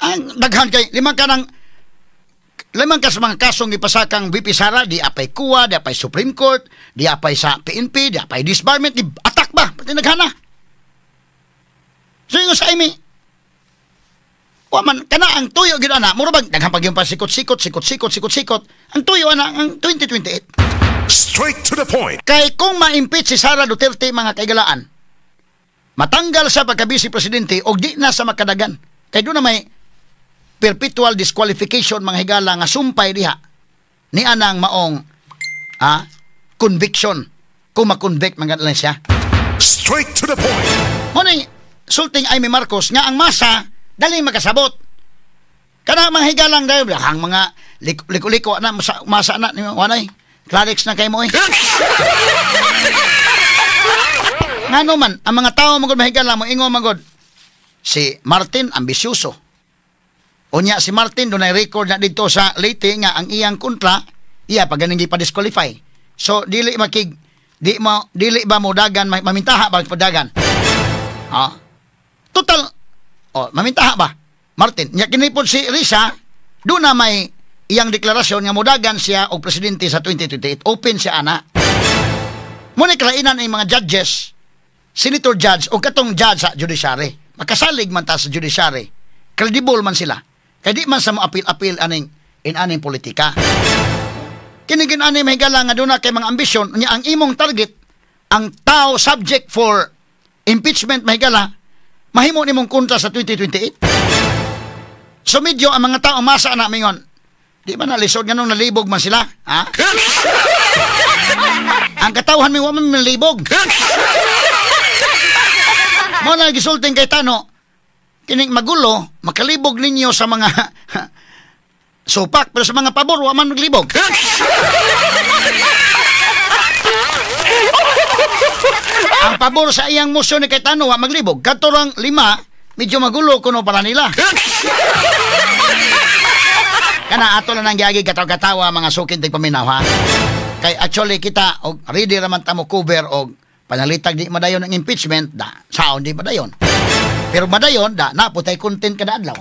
Ang daghan kay limang ka sa mga kasong ipasakang VP Sara, di apay kuwa, di apay Supreme Court, di apay sa PNP, di apay disbarment, di attack ba? Pati naghana. So yung sa imi, waman, kana ang tuyo gid ana, mura bang daghang pagyong pasikot-sikot. Ang tuyo ana ang 2028. Straight to the point. Kay kung ma-impeach si Sara Duterte mga kaigalaan, matanggal sa pagka-vice presidente o di na sa makadagan. Kay doon na may perpetual disqualification mga higala nga sumpay diha ni anang maong conviction kung makonvict mga lang siya. Straight to the point. Muna sulting Amy Marcos nga ang masa daling makasabot. Kana mga higalang dayo ang mga liko-liko na masa na ni wanay. Clarix na kay mo eh. Ngano man ang mga tao magod mahigala mo ingo magod. Si Martin ambisyoso. Unya si Martin dunay record na dito sa Leyte nga ang iyang kontra iya paganing gipa-disqualify. So dili ba mo dagan mamintaha ba padagan? Total mamintaha ba? Martin, nya kini pod si Risa do na may iyang deklarasyon nga modagan siya og presidente sa 2028. Open siya ana. Muna kalainan ang mga judges, senator judge o katong judge sa judiciary. Makasalig man ta sa judiciary. Credible man sila. Kaya di man sa apil-apil aning politika. Kinigin ani mahigala nga doon na kay mga ambisyon, niya ang imong target, ang tao subject for impeachment mahigala, mahimo nimong kontra sa 2028. So medyo ang mga tao masa na mingon, di ba nalisod nga nung nalibog man sila? Ha? Ang katawhan may waman nalibog. Mo na gisulting kay Tano, kining magulo, makalibog ninyo sa mga supak, pero sa mga pabor, waman maglibog. Ang pabor sa iyang motion ni kay Tano, wa maglibog. Katurang 5, medyo magulo kuno para nila. Kana ato lang nang gyagi kataw-katawa mga sukin tig paminaw ha. Kay actually kita og ready ra man ta mo cover og panalitag di madayon ng impeachment da saon di madayon. Pero madayon da naputay content kada adlaw.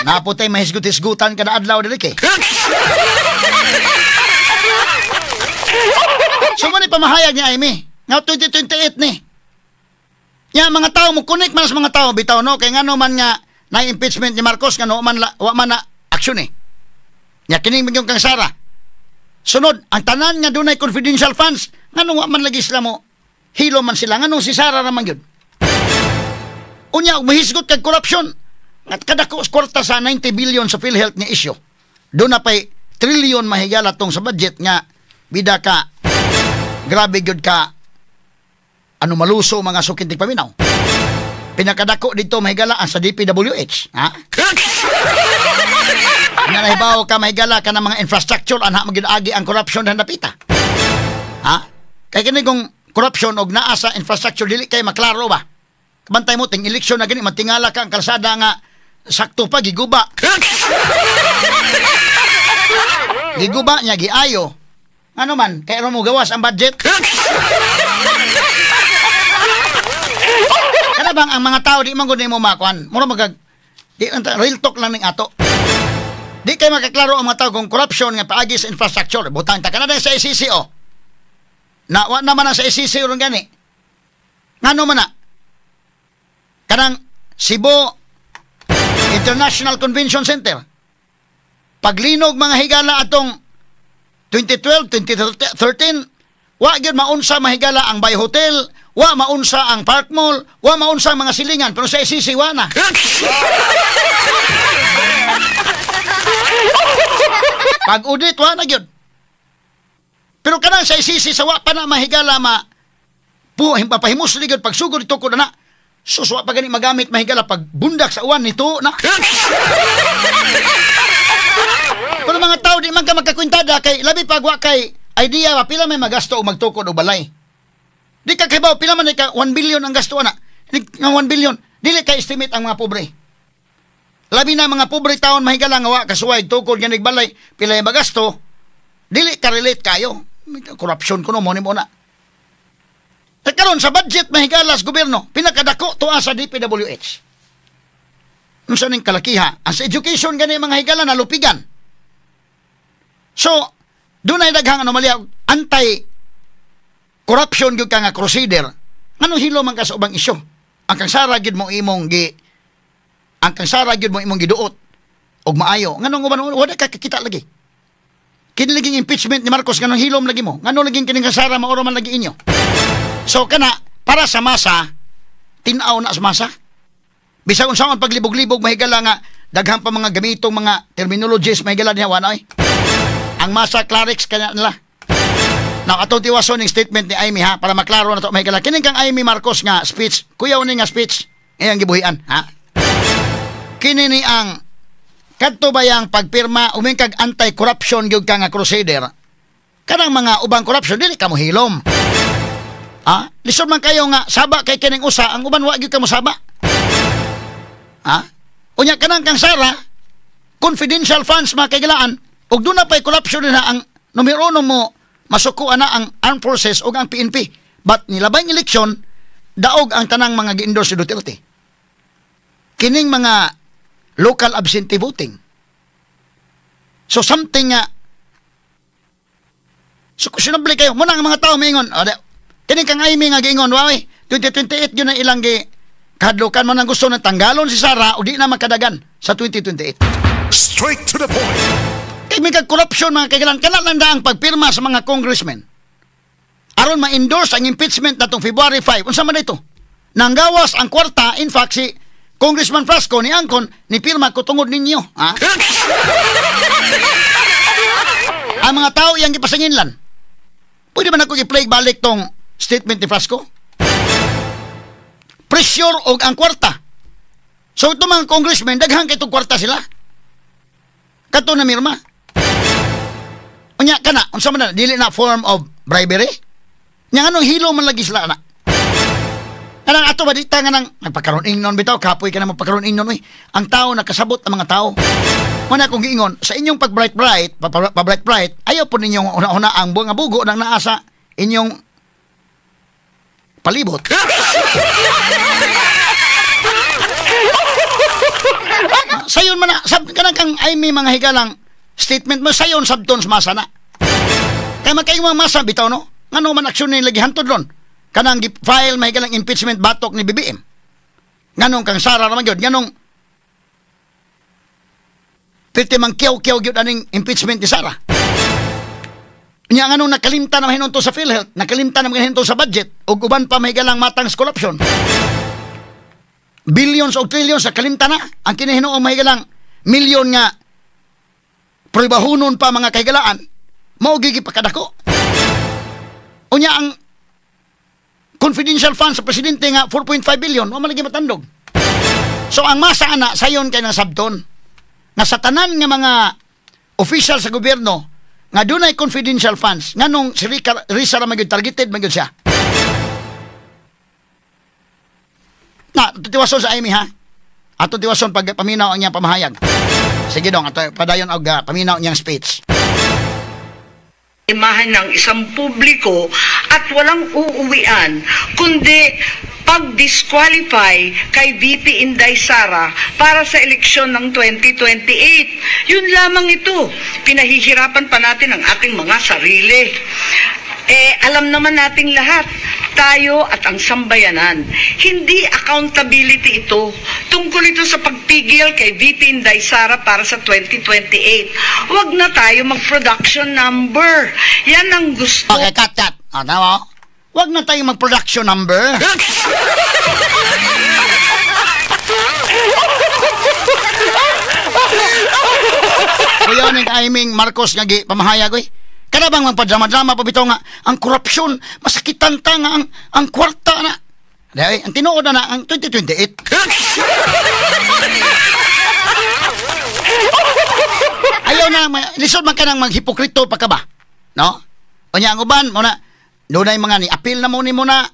Naputay mahisgut-hisgutan kada adlaw diri kay. So man pamahayag niya Amy. Nga 2028 ni. Ya mga tao mo connect man sa mga tao bitaw no kay ngano man nga na impeachment ni Marcos ngano man wa man na aksyon eh. Nya kining migyong kang Sara. Sunod ang tanan nga dunay confidential funds ngano wa man lagi sila mo hilo man sila ngano si Sara ra man gyud. Unya mahisgot kag corruption. At kada kwarta sa 90 billion sa PhilHealth nga issue. Doon na pa'y trillion mahigala tong sa budget nga bida ka grabe gyud ka ano maluso mga sukintig paminaw. Pinakadako dito mahigala ang sa DPWH. Ha? Nahibaw ka mahigala ka ng mga infrastructure anha maginaagi ang corruption na napita. Ha? Kaya kini kung corruption og naa sa infrastructure dili kay maklaro ba? Bantay mo ting eleksyon na gani matingala ka ang kalsada nga sakto pa giguba. Giguba niya giayo. Ano man kay mo gawas ang budget. Kana bang ang mga tao di man gud mo makuan. Mura magag di real talk lang ning ato. Di kay makaklaro ang mga tao kung corruption nga paagi sa infrastructure. Butang ta kana sa ICC o. Na wa naman sa ICC ron gani. Ngano man na? Kanang Cebu International Convention Center. Paglinog mga higala atong 2012, 2013, wa gyud maunsa mahigala ang Bay Hotel, wa maunsa ang Park Mall, wa maunsa ang mga silingan, pero sa ICC wa na. Pag-audit wa na gyud. Pero kanang sa ICC sa wa pa na mahigala papahimusli gyud pagsugod ito ko na. Suswa pa gani magamit mahigala pag bundak sa uwan nito na. Pero mga tao di man ka magkakwintada kay labi pagwa kay idea pila may magasto o magtukod o balay. Di ka kibaw pila man ka 1 billion ang gasto na. Nga 1 billion dili ka estimate ang mga pobre. Labi na mga pobre taon mahigala nga wa kasuway tukod ganig balay pila yung magasto. Dili ka relate kayo. Corruption kuno mo ni mo na. Karon sa budget mahigalas gobyerno, pinakadako tuwa sa DPWH. Unsa ning kalakiha? Ang sa education gani mga higala nalupigan. So, dunay daghang anomalya anti-corruption gyud ka nga crusader. Ngano hilo man ka sa ubang isyu? Ang kansara gyud mo imong giduot og maayo. Ngano uban wala ka kakita lagi. Kiniliging impeachment ni Marcos nganong hilom lagi mo. Ngano laging kining kansara maoro man lagi inyo. So kana para sa masa tin-aw na sa masa. Bisag unsaon paglibog-libog mahigala nga daghang pa mga gamitong mga terminologies mahigala niya wanay. Ang masa clarix kanya nila. Now atong tiwason ning statement ni Amy ha para maklaro na to mahigala. Kining kang Amy Marcos nga speech, kuya uning nga speech iyang gibuhian ha. Kini ni ang kadto bayang pagpirma umingkag anti-corruption gyud ka nga crusader. Kanang mga ubang corruption dili ka mo hilom. Ha? Lisod man kayo nga saba kay kining usa ang uban wa gyud ka mo saba. Ha? Unya kanang kang Sara, confidential funds makaigalaan, ug doon na pa'y corruption na ang numero 1 mo, masukuan na ang armed forces o ang PNP. But nilabay ng eleksyon, daog ang tanang mga gi-endorse si Duterte. Kining mga local absentee voting. So something nga, so kusinabli kayo, muna ang mga tao maingon, kining kang Amy nga giingon, waway, 2028 yun ang ilang kadlukan mo nang gusto na tanggalon si Sara o di na makadagan sa 2028. Straight to the point. Kaya may corruption mga kailan ang pagpirma sa mga congressmen. Aron ma-endorse ang impeachment natong February 5. Unsa man dito? Nanggawas ang kwarta, in fact si Congressman Frasco ni Angkon ni pirma ko tungod ninyo. Ha? Ang mga tao yang gipasanginlan. Pwede ba na ko i-play balik tong statement ni Frasco? Pressure og ang kwarta. So ito mga congressmen, daghang kitong kwarta sila. Kato na mirma. Unya ka na, unsa man na, dili na form of bribery? Nya anong hilo man lagi sila na? Kanang ato ba dita nga nang, nagpakaroon ingnon bitaw, kapoy ka na magpakaroon ingnon, uy. Ang tao nakasabot ang mga tao. Muna kong giingon, sa inyong pag-bright-bright, ayaw po ninyong una-una ang buong bugo nang naasa inyong palibot. Sayon man na, kanang kang Amy mga higalang statement mo, sayon sabton sa masa na. Kaya magkaing mga masa, bitaw no? Ngano man aksyon nila gihantod ron? Kanang file may higalang impeachment batok ni BBM. Nganong kang Sara naman yun, nganong pwede mang kiyaw-kiyaw yun aning impeachment ni Sara. Nya nganong nakalimta na mahinunto sa PhilHealth, nakalimta na mahinunto sa budget, o uban pa may higalang matang sa corruption. Billions o trillions sa kalimta na. Ang kinahinoong mahigalang milyon nga pribahunon pa mga kahigalaan, maugigi pa kadako. Unya ang confidential funds sa presidente nga 4.5 billion, malagi matandog. So ang masa ana sayon kay ng sabton nga sa tanan nga mga official sa gobyerno nga dunay confidential funds nganong si Risa ra magyud targeted magyud siya. Na, tiwason sa Amy ha. Ato tiwason pag paminaw ang iyang pamahayag. Sige dong, ato padayon og paminaw niyang speech. Imahen ng isang publiko at walang uuwian, kundi pag-disqualify kay VP Inday Sara para sa eleksyon ng 2028. Yun lamang ito. Pinahihirapan pa natin ang ating mga sarili. Alam naman nating lahat, tayo at ang sambayanan. Hindi accountability ito. Tungkol ito sa pagpigil kay VP Inday Sara para sa 2028. Huwag na tayo mag-production number. Yan ang gusto. Okay, cut. Tama. Huwag na tayo mag-production number. Kuya ni Aiming Marcos nga pamahayag oy. Kada bang magpadrama-drama pa bitaw nga ang korupsyon masakitan ta nga ang kwarta na. Dai ang tinuod na ang 2028. Ayaw na lisod man kanang maghipokrito pa ka ba? No? Unya ang uban mo na dunay mga ni appeal na mo ni mo na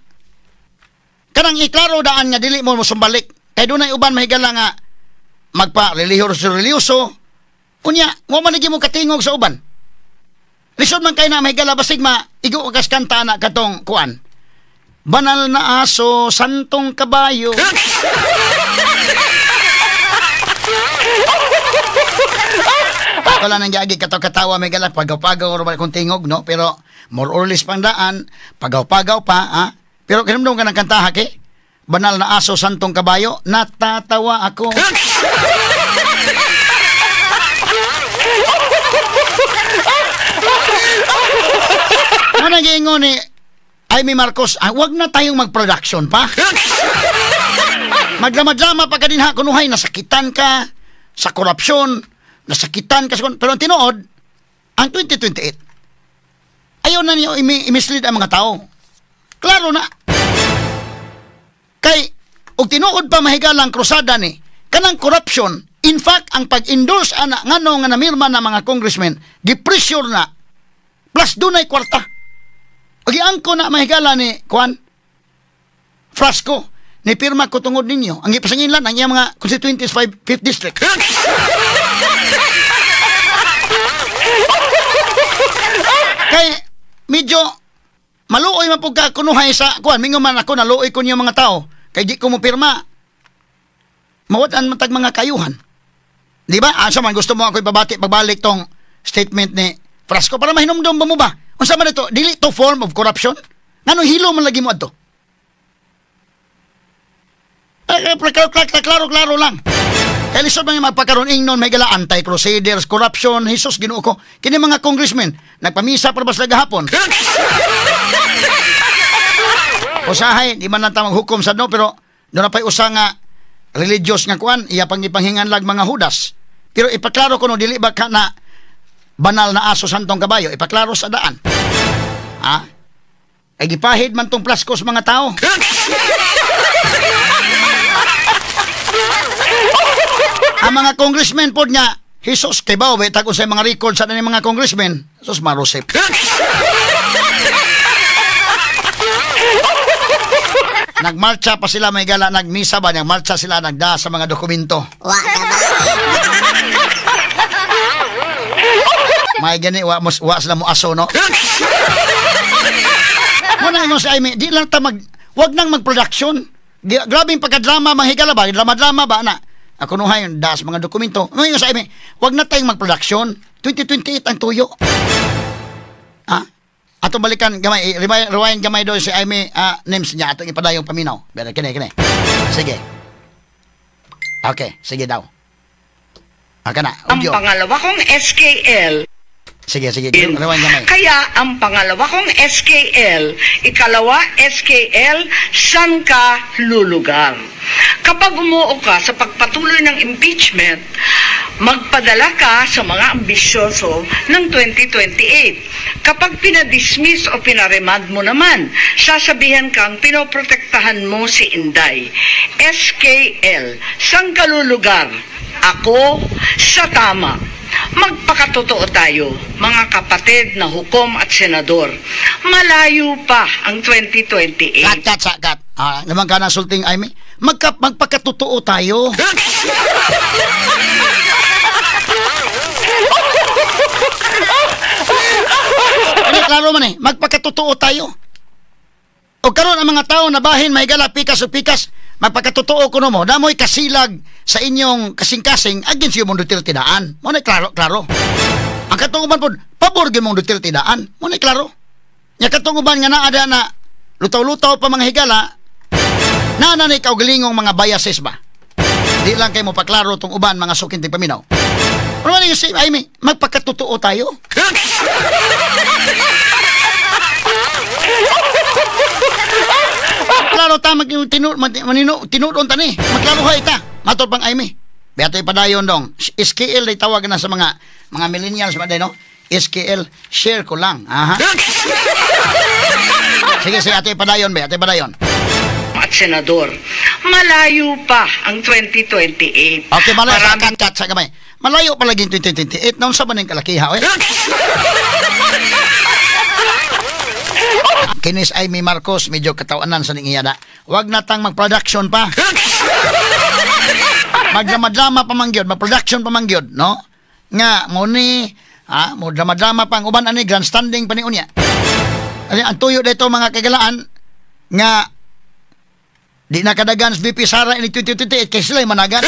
kanang iklaro daan nga dili mo sumbalik. Kay dunay uban mahigala nga magpa relihiyoso. Unya, mo man mo katingog sa uban. Lisod man kay na may galabasig igo kas kanta na katong kuan. banal na aso, santong kabayo. Wala nang gagi katawa may galat pagaw-pagaw or kung tingog, no? Pero more or less pang daan, pagaw-pagaw pa, ha? Pero kinamdong ka ng kantaha, banal na aso, santong kabayo, natatawa ako. Ano nag-iingon ni Amy Marcos, wag na tayong mag-production pa. Maglamad-lama pa ka din ha, kunuhay, nasakitan ka sa korupsyon, nasakitan ka sa pero ang tinuod, ang 2028, ayaw na niyo i-mislead ang mga tao. Klaro na. Kay, og tinuod pa mahigalang krusada ni, kanang corruption, in fact, ang pag-endorse nga namirma na mga congressmen, gi-pressure na, plus dunay kwarta. Og iangko na mahigala ni Juan Frasco, ni pirma ko tungod ninyo. Ang ipasanginlan, ang iyang mga constituencies 5th district. Kay, medyo, maluoy man po ka kunuhay sa Juan. Mingo man ako, naluoy ko niyo mga tao. Kay di ko mo pirma. Mawadan matag mga kayuhan. Di ba? Asa man, gusto mo ako ibabati pagbalik tong statement ni Frasco para mahinumdum ba mo ba? Unsa man ito? Dili to form of corruption? Nganong hilo man lagi mo ato? Klaro lang. Kaya lisod man yung magpakaroon ingnon, may gala anti-crusaders, corruption, Jesus, Ginoo ko. Kini mga congressmen, nagpamisa para bas nagahapon. Usahay, di man lang tamang hukom sa no, pero doon na pa'y usa nga religious nga kuan, iya pang ipanghingan lag mga hudas. Pero ipaklaro ko no, dili ba ka na banal na aso, santong kabayo, ipaklaro sa daan. Ha? Ay gipahid man tong plaskos mga tao. Ang mga congressmen po niya, Jesus, kay ba, tago sa mga record sa mga congressmen, Jesus, marusip. Nagmarcha pa sila, may gala, nagmisa ba, nagmarcha sila, nagda sa mga dokumento. May gani, wa sila mo aso, no? Muna yung si Amy, di lang ta wag nang mag-production. Grabing pagkadrama, mahigala ba? Drama-drama ba na? Ako nuhay yung das mga dokumento. Ano yung si Amy, wag na tayong mag-production. 2028 ang tuyo. Ha? Atong balikan, gamay, rewind gamay doon si Amy, names niya, atong ipadayong paminaw. Pero kine. Sige. Okay, sige daw. Aka na, audio. Ang pangalawa kong SKL. Sige, rewind gamay. Kaya ang pangalawa kong SKL, ikalawa SKL, saan ka lulugar? Kapag umuo ka sa pagpatuloy ng impeachment, magpadala ka sa mga ambisyoso ng 2028. Kapag pinadismiss o pinaremand mo naman, sasabihan kang pinoprotektahan mo si Inday. SKL, saan ka lulugar? Ako sa tama. Magpakatotoo tayo, mga kapatid na hukom at senador. Malayo pa ang 2028. Kat. Naman ka na sulting, Amy. Magpakatotoo tayo. Ano, klaro man eh. Magpakatotoo tayo. O karon ang mga tao na bahin, may gala, pikas o pikas, magpakatotoo ko no mo, damoy kasilag sa inyong kasing-kasing against yung mong Duterte daan. Muna klaro. Ang katunguban po, pabor yung mong Duterte daan. Muna klaro. Yung katunguban nga naada na lutaw-lutaw pa mga higala, na ikaw galingong mga biases ba? Di lang kayo mo paklaro tong uban mga sukinting paminaw. Ano man yung si Amy, magpakatotoo tayo. Klaro ta, tinudon ta ni. Magklaruhay ta. Matod pang Amy. Beato ipadayon dong. SKL ay tawag na sa mga millennials ba no? SKL, share ko lang. Aha. Sige, ato ipadayon, ato ipadayon. At senador, malayo pa ang 2028. Okay, malayo kat sa gamay. Malayo pa lagi 2028. Naon sa maning kalakiha, eh? Kinis Amy Marcos, medyo katawanan sa ningiyada. Wag na tang mag-production pa. Magdrama-drama pa mangyod, mag-production pa mangyod, no? Nga, muni, mo drama-drama pa ang uban ani grandstanding pa ni unya. Ang tuyo dito mga kagalaan, nga di nakadagan sa VP Sara ini 2028 kay sila managan.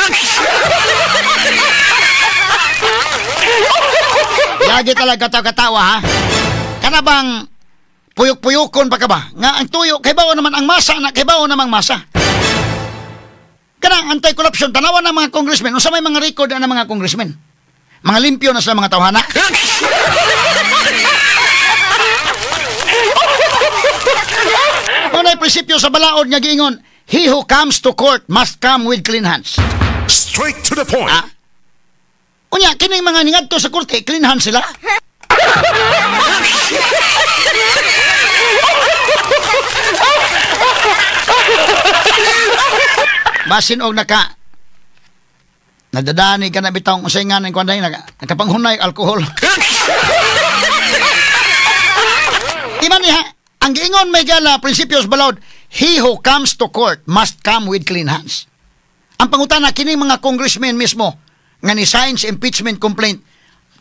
Lagi talaga katawa ha. Kana bang puyok-puyokon pa ka ba? Nga ang tuyo kay bawo naman ang masa na kay bawo namang masa. Kanang anti-corruption tanawan ng mga congressmen unsa may mga record na mga congressmen. Mga limpyo na sila mga tawhana. Unay prinsipyo sa balaod nga giingon, he who comes to court must come with clean hands. Straight to the point. Unya, kining mga ningadto sa korte, clean hands sila. Basin og nadadani ka na bitawng usayngan ng kwanday nakapanghunay alcohol. Iman niya, ang giingon may gala prinsipyos balod, he who comes to court must come with clean hands. Ang pangutana kining mga congressmen mismo nga ni sign sa impeachment complaint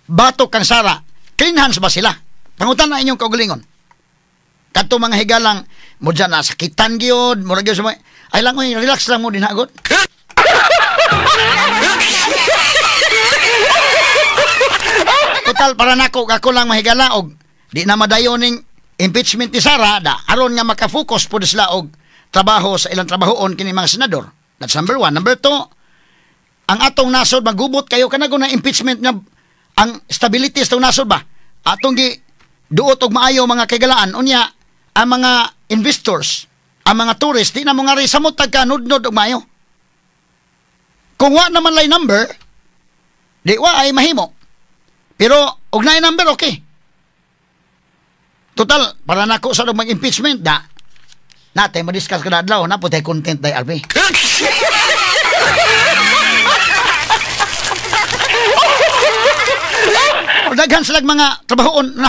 batok kang Sara, clean hands ba sila? Pangutana inyong kaugalingon. Kadto mga higalang mo dyan nasakitan gyud, murag gyud sa mga ay lang oy, relax lang mo din hagod. Total para nako ako lang mahigala og di na madayon ning impeachment ni Sara da aron nga maka-focus pud sila og trabaho sa ilang trabahoon kini mga senador. That's number 1. Number 2, ang atong nasod magubot kayo kanago na impeachment nga ang stability sa nasod ba? Atong gi duot og maayo mga kagalaan unya ang mga investors, ang mga tourist di na mo nga ri samot tagkanudnod og maayo. Kung wa naman lay number, di wa ay mahimo. Pero og naay number okay. Total, para nako sa mag-impeachment da. Natay ma-discuss kada adlaw na putay content day Albi. Daghan sila mga trabahoon na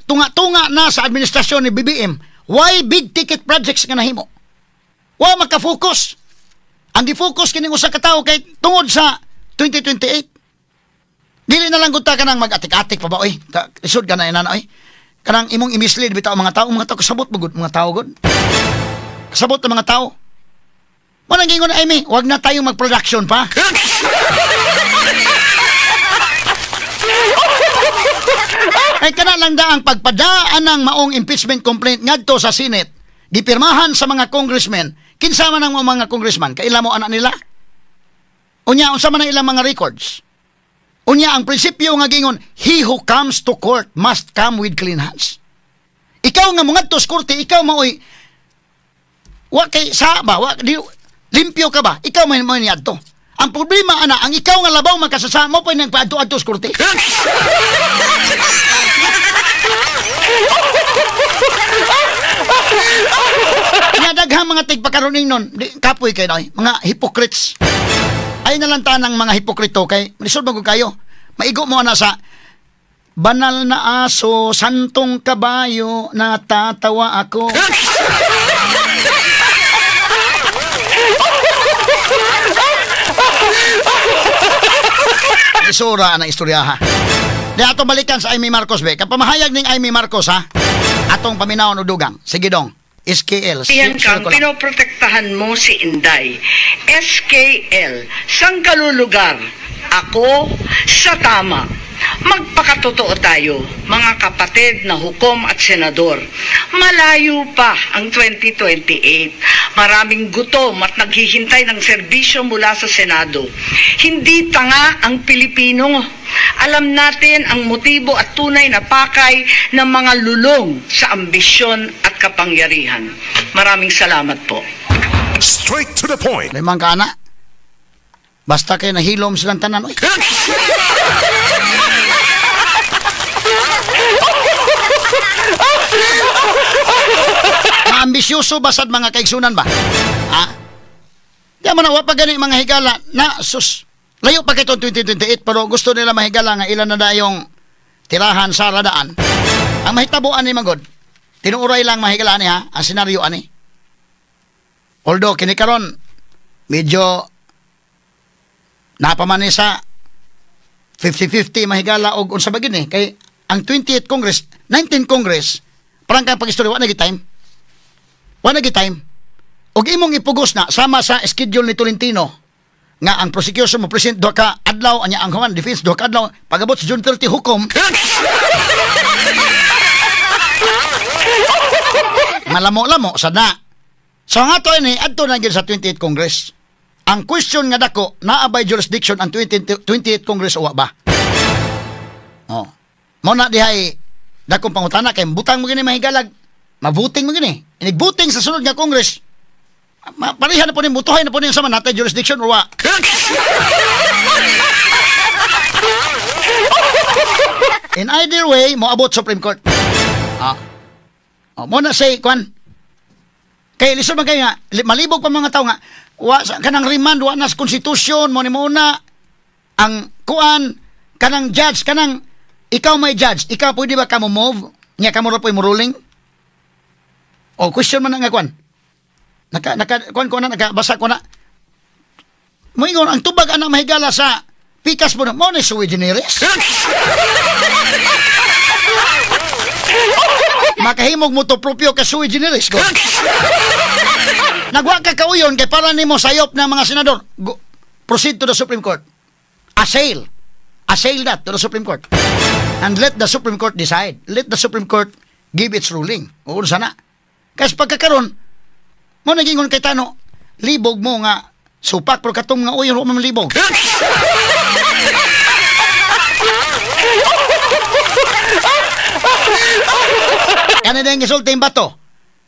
tunga-tunga na sa administrasyon ni BBM. Why big ticket projects nga nahimo? Wa maka-focus. Ang gi-focus kining usa ka tawo kay tungod sa 2028. Dili na lang gud ta kanang mag-atik-atik pa ba oy. Isod ka na inana oy. Kanang imong i-mislead bitaw mga tao kasabot mo gud mga tao gud. Kasabot ng mga tao. Mo nang gingon ay mi, wag na tayo mag-production pa. Ay kana lang da ang pagpadaan ng maong impeachment complaint ngadto sa Senate. Gipirmahan sa mga congressmen. Kinsa man ang mga congressman kaila mo anak nila? Unya unsa man ang ilang mga records? Unya ang prinsipyo nga gingon, he who comes to court must come with clean hands. Ikaw nga mongadto sa korte, ikaw maoy wa kay sa ba, limpyo ka ba? Ikaw man mo niadto. Ang problema ana, ang ikaw nga labaw makasasama pa nang paadto-adto sa korte. Daghang mga tigpakaroning nun, kapoy kayo na mga hypocrites. Ay nalantaan ng mga hipokrito kay lisod mo kayo. Maigo mo na sa banal na aso, santong kabayo, natatawa ako. Isura na istorya ha. Di ato balikan sa Amy Marcos be. Kapamahayag ning Amy Marcos ha. Atong paminawon og dugang. Sige dong. SKL. Yan kang pinoprotektahan mo si Inday. SKL. Sang kalulugar? Ako sa tama. Magpakatotoo tayo, mga kapatid na hukom at senador. Malayo pa ang 2028. Maraming gutom at naghihintay ng serbisyo mula sa Senado. Hindi tanga ang Pilipino. Alam natin ang motibo at tunay na pakay ng mga lulong sa ambisyon at kapangyarihan. Maraming salamat po. Straight to the point. Limang ka na. Basta kayo nahilom silang tanan. Oy. Ambisyoso basad mga kaigsunan ba? Ha? Di mo na wapa gani mga higala na sus. Layo pa kito 2028 pero gusto nila mahigala nga ilan na dayong tirahan sa radaan. Ang mahitabuan ni magod. Tinuuray lang mahigala ni ha, ang senaryo ani. Although kini karon medyo napaman ni sa 50-50 mahigala og unsa ba gini kay ang 20th Congress, 19th Congress, parang kang pag-istorya wa na time. Wala gi time. Og imong ipugos na sama sa schedule ni Tolentino nga ang prosecution mo present duha ka adlaw anya ang human defense duha ka adlaw pagabot sa June 30 hukom. Malamo-lamo sad na. So nga to ini adto na gyud sa 28th Congress. Ang question nga dako naa bay jurisdiction ang 28th Congress o wa ba? Oh. Mo na dihay dakong pangutana kay butang mo gini mahigalag. Mabuting mo gini. Inig-buting sa sunod nga Congress. Parihan na po ni butuhay na po niya sa manatay jurisdiction or wa. In either way, mo abot Supreme Court. Mo na say kwan. Kay lisod man kay nga malibog pa mga tao nga wa kanang remand wa na sa konstitusyon mo ni muna ang kuan kanang judge kanang ikaw may judge, ikaw pwede ba ka mo move? Nya ka mo ra mo ruling? O question man nga kwan. Nakabasa ko na. Moingon, ang tubag anang mahigala sa pikas mo na, mo na sui generis. Makahimog mo to propyo ka sui generis ko. Nagwa ka kauyon kay para nimo sayop ng mga senador. Proceed to the Supreme Court. Assail that to the Supreme Court. And let the Supreme Court decide. Let the Supreme Court give its ruling. O sana. Kasi pagkakaroon, mo nagingon kay Tano, libog mo nga supak pero katong nga uyon mo libog. Kana din gisulti bato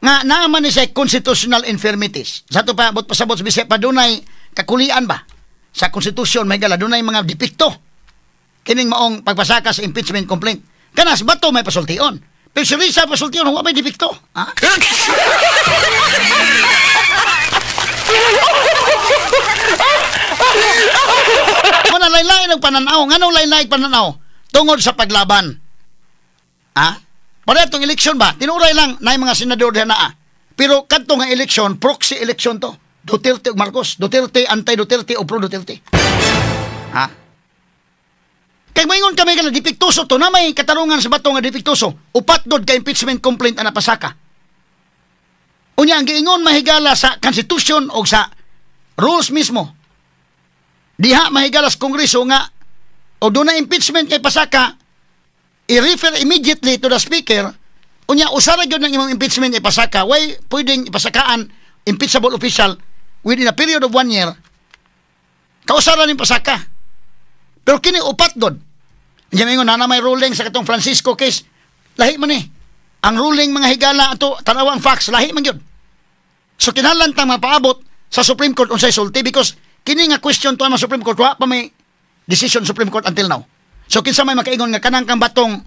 nga naaman ni sa constitutional infirmities. Sa to pa bot pasabot bisay pa dunay kakulian ba sa konstitusyon may gala dunay mga depekto. Kining maong pagpasaka sa impeachment complaint. Kanas bato may pasultion. Pero si Risa pasultion wa may depekto. Ha? Muna lain-lain ang pananaw. Nganong lain-lain pananaw? Tungod sa paglaban. Ha? Para itong eleksyon ba? Tinuray lang na yung mga senador diyan na. Pero kadto nga eleksyon, proxy eleksyon to. Duterte ug Marcos. Duterte, anti-Duterte o pro-Duterte. Ha? Kaya mayngon kami ka na dipiktuso to na may katarungan sa bato nga dipiktuso. Upat dod ka impeachment complaint na napasaka. Unya ang giingon mahigala sa konstitusyon o sa rules mismo. Diha mahigala sa Kongreso nga o doon na impeachment kay pasaka i-refer immediately to the speaker. Unya usara gyud ng imong impeachment kay pasaka. Way pwedeng ipasakaan impeachable official within a period of 1 year. Kausara ning pasaka. Pero kini upat dod. Diyan mingon na may ruling sa katong Francisco case. Lahi man eh. Ang ruling mga higala ato tanawang facts lahi man gyud. So kinahanglan ta mapaabot sa Supreme Court unsay sulti because kini nga question to ang Supreme Court wa pa may decision Supreme Court until now. So kinsa may makaingon nga kanang kang batong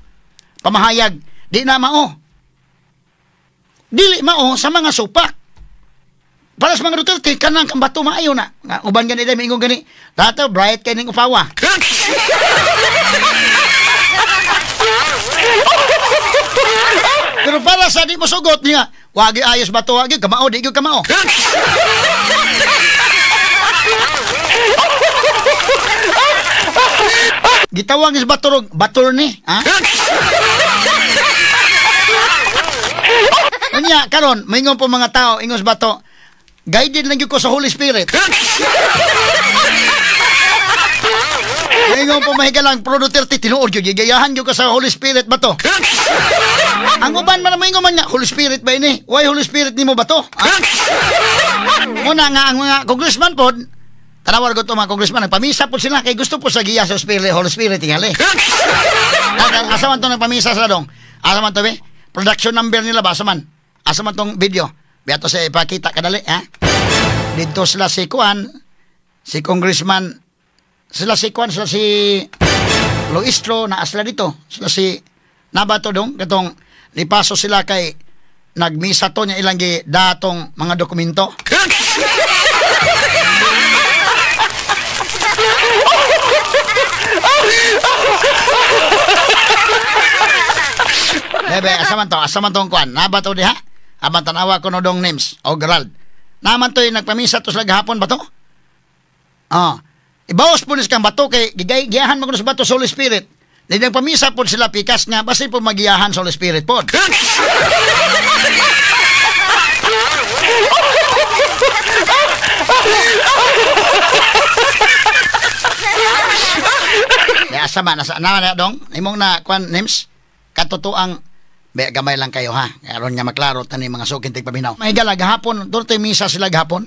pamahayag di na mao. Dili mao sa mga supak. Para sa mga Duterte kanang kang bato maayo na. Nga uban gani day mingon gani. Dato bright kay ning upawa. Pero para sa di mo sugot niya, wagi ayos bato wagi kamao di gyud kamao. Gitawang is baturog, batur ni, ha? Unya karon, maingon po mga tao ingos bato. Guided lang gyud ko sa Holy Spirit. Maingon po mahigalang pro Duterte tinuod gyud gigayahan gyud ko sa Holy Spirit bato. Ang uban man maingon man nga Holy Spirit ba ini? Why Holy Spirit nimo bato? Muna nga ang mga congressman pod tanawar ko to mga congressman, nagpamisa po sila kay gusto po sa giya sa Spirit, Holy Spirit tingali. Asa man to nagpamisa sila dong? Asa man to be? Production number nila ba? Asa man? Asa man tong video? Biyato sa ipakita kadali, ha? Dito sila si Kuan, si Congressman, sila si Kuan, sila si Luistro, na asla dito. Sila si Nabato dong, katong lipaso sila kay nagmisa to niya ilang datong mga dokumento. Bebe, asaman to kuan. Naba to diha? Aban tanawa ko no dong names. O Gerald. Naman to yung nagpamisa to sa gahapon ba to? Ibawas po nis kang bato kay giyahan mo ko sa bato sa Holy Spirit. Dahil nagpamisa po sila pikas nga basta po magiyahan sa Holy Spirit po. Ya sama na dong. Imong na kwan names katotoang be gamay lang kayo ha. Karon nga maklaro tani mga sukin tig paminaw. Mahigala gahapon, dorte misa sila gahapon.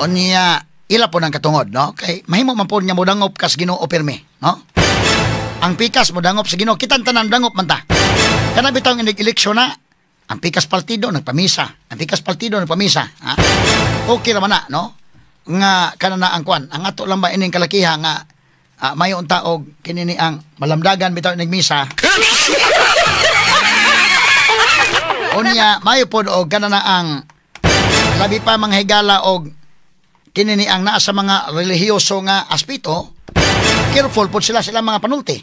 Onya ila po ng katungod, no? Kay mahimo man po niya modangop kas Ginoo pirmi, no? Ang pikas modangop sa Ginoo, kitan tanan dangop man ta. Kana bitaw nga nag-eleksyon na, ang pikas partido nagpamisa, ang pikas partido nagpamisa, ha? Okay ra man na, no? Nga kana na ang kwan, ang ato lang ba ining kalakiha nga mayon taog kinini ang malamdagan bitaw nagmisa. Unya mayo pod og kana na ang labi pa mga higala og kinini ang naa sa mga relihiyoso nga aspito, careful pod sila mga panulti.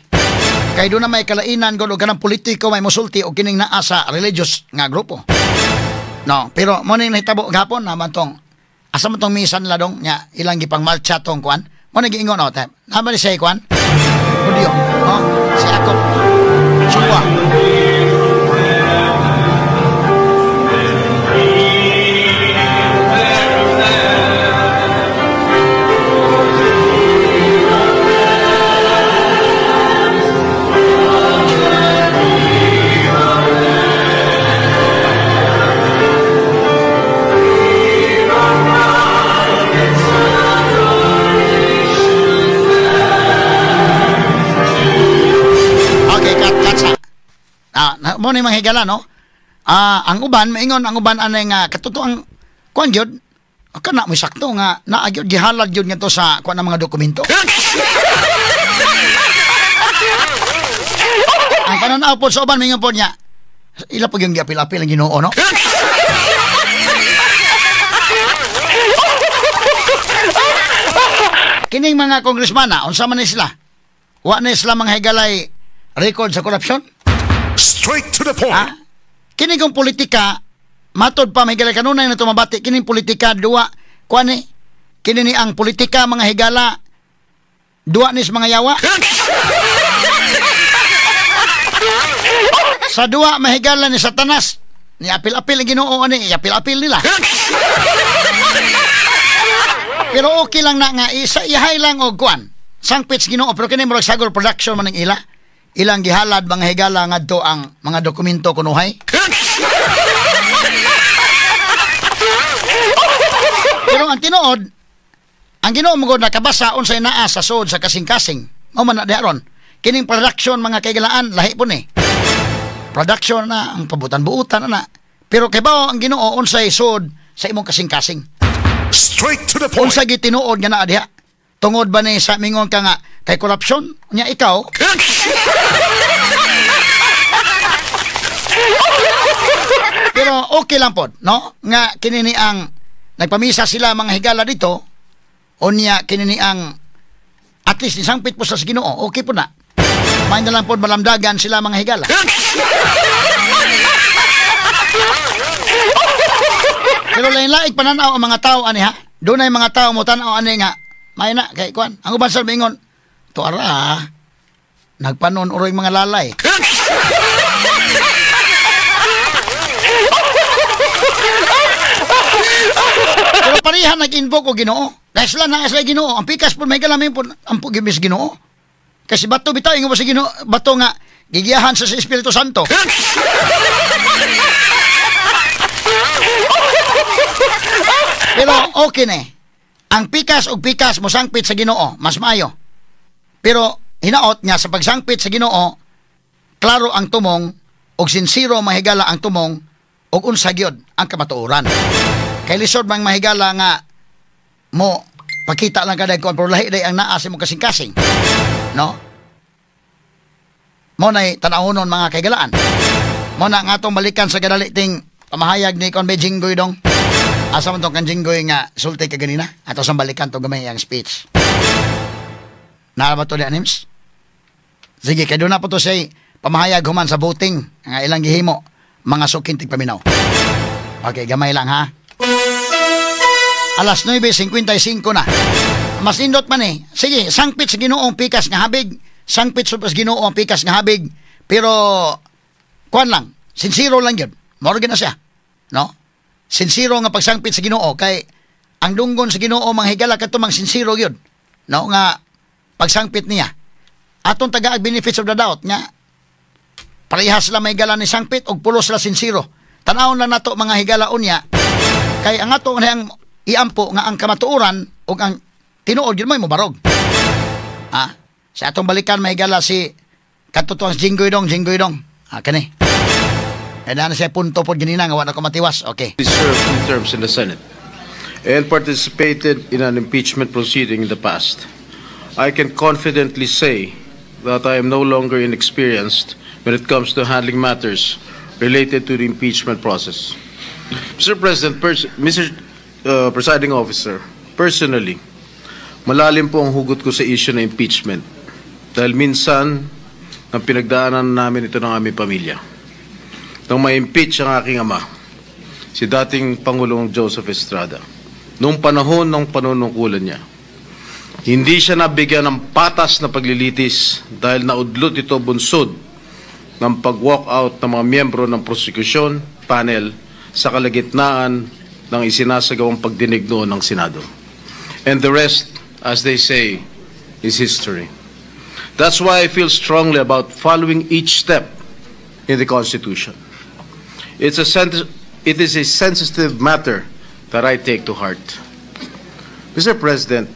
Kay doon na may kalainan gud og kanang politiko may musulti og kining naa sa religious nga grupo. No, pero mo ning nahitabo gapon naman tong asa man tong misa nila dong nya ilang gipang malcha tong kwan. Mo nag-iingon o tayo. Naman ni siya kwan? Kudiyo. No? Si Akop. Suwa. Mo ni mga higala, no? Ang uban maingon ang uban anay nga katotoang kuan gyud kana mo sakto nga naagyod gihalad gyud ngadto sa kuan mga dokumento. Ang pananaw po sa uban maingon po niya ila pag yung giapil-apil ang Ginoo, no? Kining mga kongresmana unsa man ni sila? Wa na sila mga higalay record sa korupsyon? Straight to the point. Kini kong politika, matod pa may higala kanunay na tumabati, kining politika, dua, kuani, kini ni ang politika, mga higala, dua nis mga yawa. Sa dua, mahigala ni Satanas, ni apil-apil ang Ginoo, ni apil-apil nila. Pero okay lang na nga, ihay lang o kuan, sangpits Ginoo, pero kini murag sagol production man ng ila. Ilang gihalad mga higala ngadto ang mga dokumento kunuhay. Pero ang tinuod, ang Ginoo mo nakabasa unsay naa sa sud sa kasing-kasing. Mao man na diaron. Kining production mga kaigalaan lahi po ni. Production na ang pabutan-buutan na. Pero kay bao ang Ginoo unsay sud sa imong kasing-kasing. Straight to the point. Unsay gitinuod nga naa diha? Tungod ba ni sa mingon ka nga kay korupsyon nya ikaw? Pero okay lang pod, no? Nga kinini ang nagpamisa sila mga higala dito, unya kinini ang at least nisangpit po sa Ginoo, okay po na. May na lang pod malamdagan sila mga higala. Pero lain-laing pananaw ang mga tao ani ha. Doon ay mga tao mo tanaw ani nga may na, kay Kwan. Ang uban sa mingon, to ara, nagpanon uroy mga lalay. Pero parihan nag-invoke o Ginoo. Dahil sila na sa Ginoo. Ang pikas po may galamin po ang pugibis Ginoo. Kasi bato bitaw, ingo ba sa Ginoo, bato nga, gigiyahan sa Espiritu Santo. Pero okay na eh. Ang pikas o pikas mo sangpit sa Ginoo, mas maayo. Pero hinaot niya sa pagsangpit sa Ginoo, klaro ang tumong, og sinsiro mahigala ang tumong, og unsa gyud ang kamatuoran. Kay lisod mang mahigala nga mo pakita lang kada kon pero lahi day ang naa sa mo kasing-kasing. No? Mo nay tanawonon mga kaigalaan. Mo na nga atong balikan sa gadaliting pamahayag ni kon Jinggoy dong. Asa man tong kanjinggoy nga sulti ka ganina ato sa balikan to gamay ang speech. Naaba to di anims? Sige, kay doon na po to say pamahayag human sa voting nga ilang gihimo mga sukintig paminaw. Okay, gamay lang ha. Alas 9:55 na. Mas indot man eh. Sige, sangpit sa Ginoong pikas nga habig. Sangpit sa Ginoong pikas nga habig. Pero kuan lang, sincero lang yun. Morgan na siya. No? Sincero nga pagsangpit sa Ginoo kay ang dunggon sa Ginoo mga higala kadto mang sincero gyud. No nga pagsangpit niya. Atong tagaag benefits of the doubt nga parehas sila may higala ni sangpit og pulos sila sincero. Tanawon lang nato mga higalaon niya kay ang ato ang iampo nga ang kamatuoran ug ang tinuod gyud mo barog. Sa atong balikan may higala si katutuang Jinggoy Dong. Kani. Na siya punto po ginina nga wala ko matiwas. Okay. He served 2 terms in the Senate and participated in an impeachment proceeding in the past. I can confidently say that I am no longer inexperienced when it comes to handling matters related to the impeachment process. Mr. President, Mr. Presiding Officer, personally, malalim po ang hugot ko sa issue na impeachment dahil minsan ang pinagdaanan namin ito ng aming pamilya. Nang ma-impeach ang aking ama, si dating Pangulong Joseph Estrada, noong panahon ng panunungkulan niya, hindi siya nabigyan ng patas na paglilitis dahil naudlot ito bunsod ng pag-walk out ng mga miyembro ng prosecution panel sa kalagitnaan ng isinasagawang pagdinig noon ng Senado. And the rest, as they say, is history. That's why I feel strongly about following each step in the Constitution. It is a sensitive matter that I take to heart. Mr. President,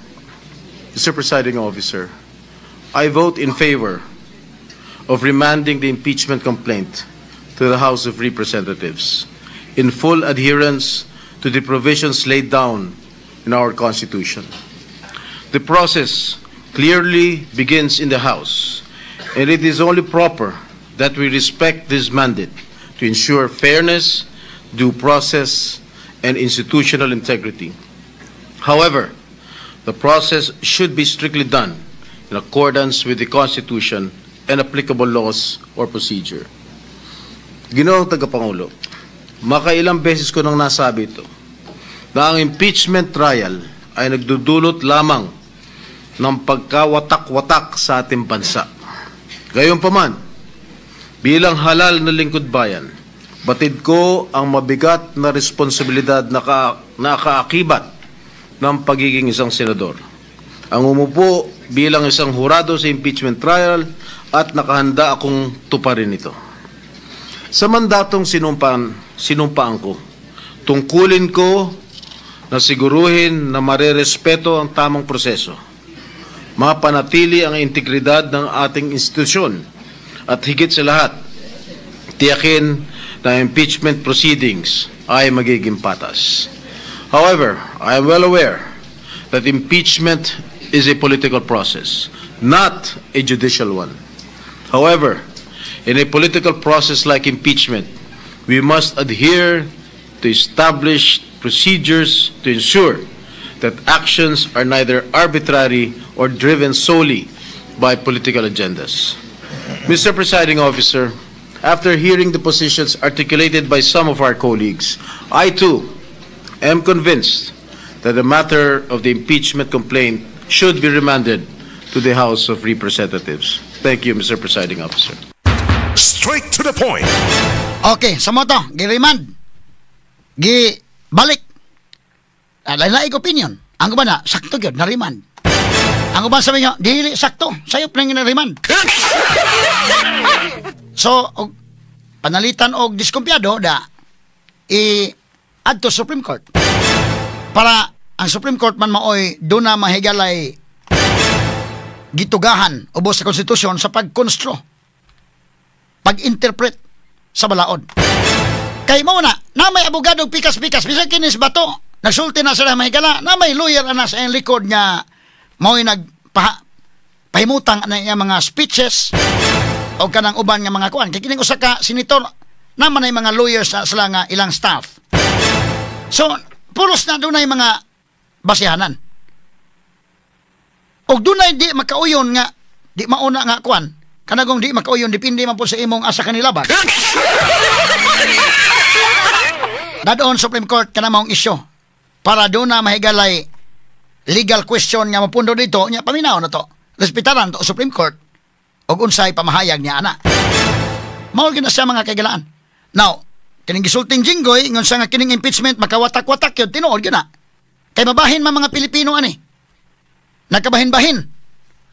Mr. Presiding Officer, I vote in favor of remanding the impeachment complaint to the House of Representatives in full adherence to the provisions laid down in our Constitution. The process clearly begins in the House, and it is only proper that we respect this mandate to ensure fairness, due process, and institutional integrity. However, the process should be strictly done in accordance with the Constitution and applicable laws or procedure. Ginoong Tagapangulo, makailang beses ko nang nasabi ito, na ang impeachment trial ay nagdudulot lamang ng pagkawatak-watak sa ating bansa. Gayunpaman, bilang halal na lingkod bayan, batid ko ang mabigat na responsibilidad na kaakibat ng pagiging isang senador. Ang umupo bilang isang hurado sa impeachment trial at nakahanda akong tuparin ito. Sa mandatong sinumpaan ko, tungkulin ko na siguruhin na marerespeto ang tamang proseso, mapanatili ang integridad ng ating institusyon, at higit sa lahat, tiyakin na impeachment proceedings ay magiging patas. However, I am well aware that impeachment is a political process, not a judicial one. However, in a political process like impeachment, we must adhere to established procedures to ensure that actions are neither arbitrary or driven solely by political agendas. Mr. Presiding Officer, after hearing the positions articulated by some of our colleagues, I too am convinced that the matter of the impeachment complaint should be remanded to the House of Representatives. Thank you, Mr. Presiding Officer. Straight to the point. Okay, sa mo to, gi-remand. Gi-balik. Lain-laing opinion. Ang ba na, sakto yun, na-remand. Ang ba sabi nyo, dili sakto, sayop na yung na-remand. So, panalitan og diskumpiyado da i-add to Supreme Court. Para ang Supreme Court man maoy doon na mahigalay gitugahan ubos sa konstitusyon sa pagkonstro, pag-interpret sa balaod. Kay mo na may abogado pikas-pikas, bisag kinis bato, nagsulti na sila mahigala, na may lawyer na sa likod nga mao'y pahimutang na yung mga speeches o kanang uban nga mga kuan. Kaya kining usa ka senator naman ay mga lawyers na sila nga ilang staff. So, pulos na doon ay mga basihanan. O doon ay di makauyon nga, di mauna nga kuan. Kanagong di makauyon, dipindi man po sa imong asa kanilaban. Dadoon Supreme Court ka na maong isyo para doon na mahigalay legal question nga mapundo dito, nya paminaw na to. Respetaran to Supreme Court og unsay pamahayag niya ana. Mao gyud na siya mga kagalaan. Now, kining gisulting Jinggoy ngon sa nga kining impeachment makawatak-watak yun, tinuod gyud na. Kay mabahin man mga Pilipino ani. Nagkabahin-bahin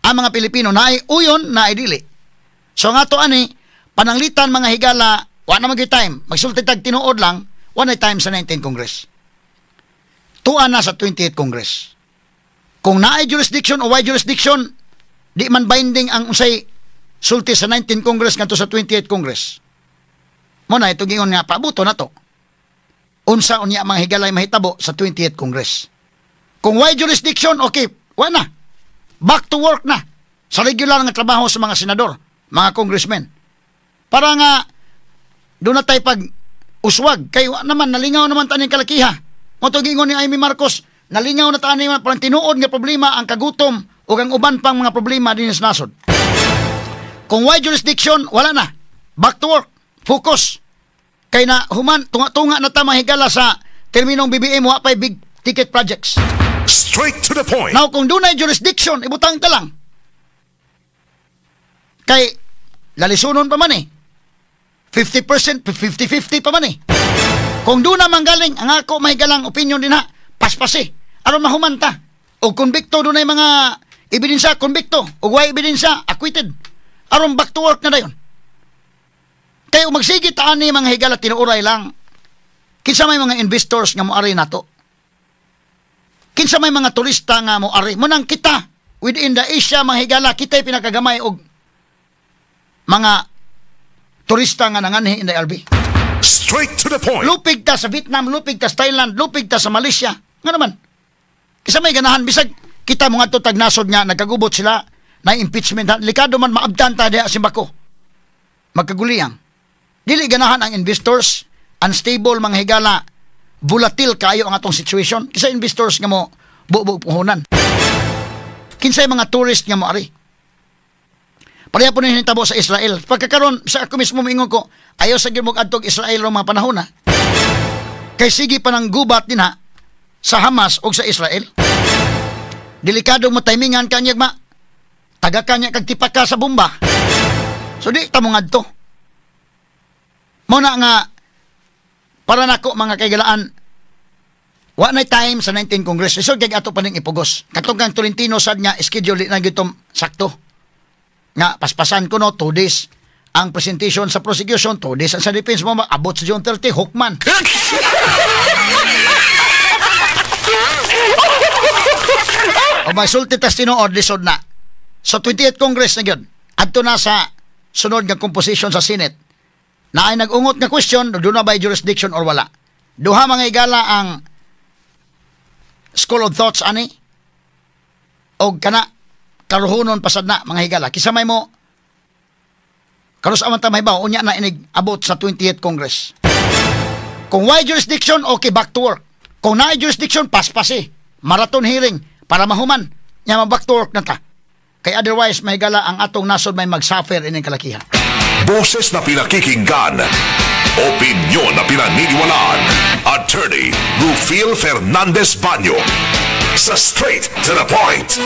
ang mga Pilipino na ay uyon na ay dili. So nga to ani, pananglitan mga higala, wa na time, magsulti tag tinuod lang, one time sa 19th Congress. Tuan na sa 28th Congress. Kung naay jurisdiction o why jurisdiction, di man binding ang usay sulti sa 19th Congress ngadto sa 28th Congress. Mo na ito gingon nga pabuto na to. Unsa unya mga higalay mahitabo sa 28th Congress. Kung why jurisdiction, okay, wa na. Back to work na sa regular nga trabaho sa mga senador, mga congressmen. Para nga doon na tayo pag uswag. Kayo naman, nalingaw naman taning kalakiha. Mo to gingon ni Amy Marcos, nalingaw na taani man parang tinuod nga problema ang kagutom o ang uban pang mga problema din sa nasod. Kung why jurisdiction, wala na. Back to work. Focus. Kay na human, tunga na ta mahigala sa terminong BBM, wa pa'y big ticket projects. Straight to the point. Now, kung doon ay jurisdiction, ibutang ka lang. Kay, lalisunon pa man eh. 50%, 50-50 pa man eh. Kung doon na manggaling, ang ako mahigalang opinion din ha, paspasi. Aron mahumanta. O konbikto doon ay mga ebidensya, konbikto. O why ebidensya, acquitted. Aron back to work na dayon. Kaya magsigit ani mga higala tinuuray lang. Kinsa may mga investors nga moari nato. Kinsa may mga turista nga moari. Munang kita within the Asia mga higala kita'y pinakagamay og mga turista nga nanganhi in the LB. Straight to the point. Lupig ta sa Vietnam, lupig ta sa Thailand, lupig ta sa Malaysia. Nga naman. Kinsa may ganahan bisag kita mga tag nasod nga nagkagubot sila na impeachment. Likado man maabdan ta diha simbako. Magkaguliyang. Dili ganahan ang investors, unstable mga higala, volatile kayo ang atong situation. Kisa investors nga mo buo-buo puhunan. Kinsay mga tourist nga mo ari. Pareha po nang hitabo sa Israel. Pagkakaroon sa ako mismo mingon ko, ayaw sa gimog adtog Israel ng mga panahon na. Kay sige pa ng gubat din ha sa Hamas o sa Israel. Delikado mo timingan kanyag ma. Taga kanya kag tipaka sa bomba. So di ta mo ngadto. Muna nga, para nako mga kaigalaan, wa na time sa 19th Congress. So, kaya ato pa ning ipugos. Katong kang Tolentino sad nga, schedule na gitom sakto. Nga, paspasan ko no, 2 days. Ang presentation sa prosecution, 2 days. Ang sa defense mo, abot sa June 30, hukman. O may sulti testino or disod na. So, 28th Congress na yun. Adto na sa sunod nga composition sa Senate. Na ay nag-ungot nga question, doon na ba jurisdiction or wala. Duha mga igala ang school of thoughts ani o kana karuhunon pasad na mga higala. Kisamay mo karus aman ta mahibaw unya na inig abot sa 28th Congress. Kung why jurisdiction, okay, back to work. Kung na jurisdiction, paspasi. Marathon hearing para mahuman. Nya back to work na ta. Kay otherwise mahigala ang atong nasod may mag-suffer ining kalakihan. Boses na pinakikinggan. Opinyon na pinaniniwalaan. Attorney Rufil Fernandez Banyo. Sa Straight to the Point.